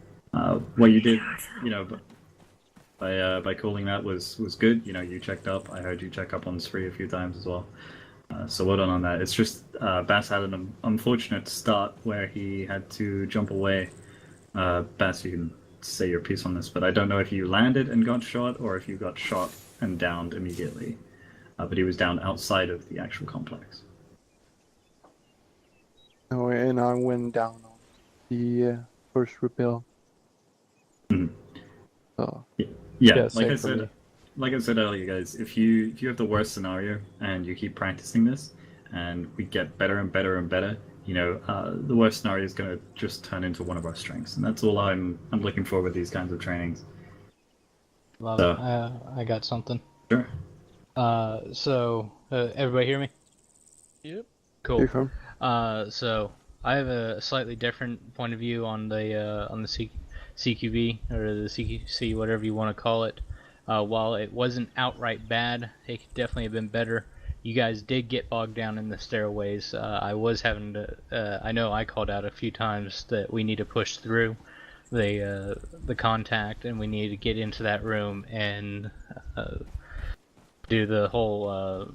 H: What you did, you know, by calling that was good. You know, you checked up. I heard you check up on Spree a few times as well. So well done on that. It's just Bass had an unfortunate start where he had to jump away. Bass, you can say your piece on this, but I don't know if you landed and got shot or if you got shot and downed immediately. But he was down outside of the actual complex.
T: Oh, and I went down on the first rappel.
H: Mm-hmm.
T: So,
H: yeah, like I said earlier, guys, if you have the worst scenario and you keep practicing this, and we get better and better and better, the worst scenario is going to just turn into one of our strengths, and that's all I'm looking for with these kinds of trainings.
I: Love
H: So,
I: it. I got something.
H: Sure.
I: Everybody hear me?
T: Yep.
I: Cool.
T: Hey,
I: So I have a slightly different point of view on the CQB or the CQC, whatever you want to call it. While it wasn't outright bad, it could definitely have been better. You guys did get bogged down in the stairways. I was having to. I know I called out a few times that we need to push through the contact, and we need to get into that room and do the whole.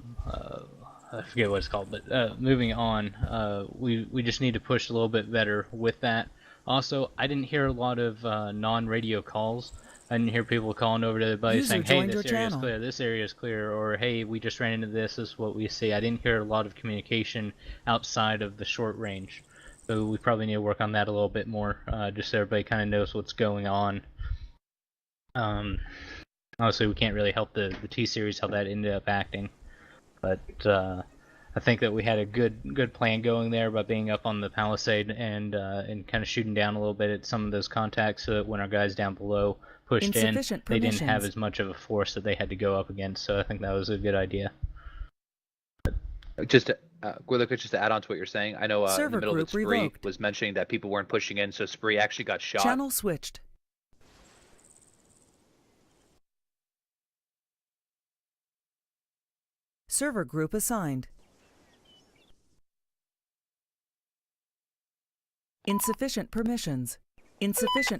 I: I forget what it's called, but moving on, we just need to push a little bit better with that. Also, I didn't hear a lot of non-radio calls. I didn't hear people calling over to their buddies saying, hey, this area is clear, this area is clear, or hey, we just ran into this is what we see. I didn't hear a lot of communication outside of the short range. So we probably need to work on that a little bit more, just so everybody kind of knows what's going on. Obviously, we can't really help the T-Series how that ended up acting. But I think that we had a good plan going there by being up on the palisade and kind of shooting down a little bit at some of those contacts, so that when our guys down below pushed in, they didn't have as much of a force that they had to go up against. So I think that was a good idea.
L: Just to add on to what you're saying, I know in the middle of it, Spree
F: revoked.
L: was mentioning that people weren't pushing in, so Spree actually got shot.
F: Channel switched. Server group assigned. Insufficient permissions. Insufficient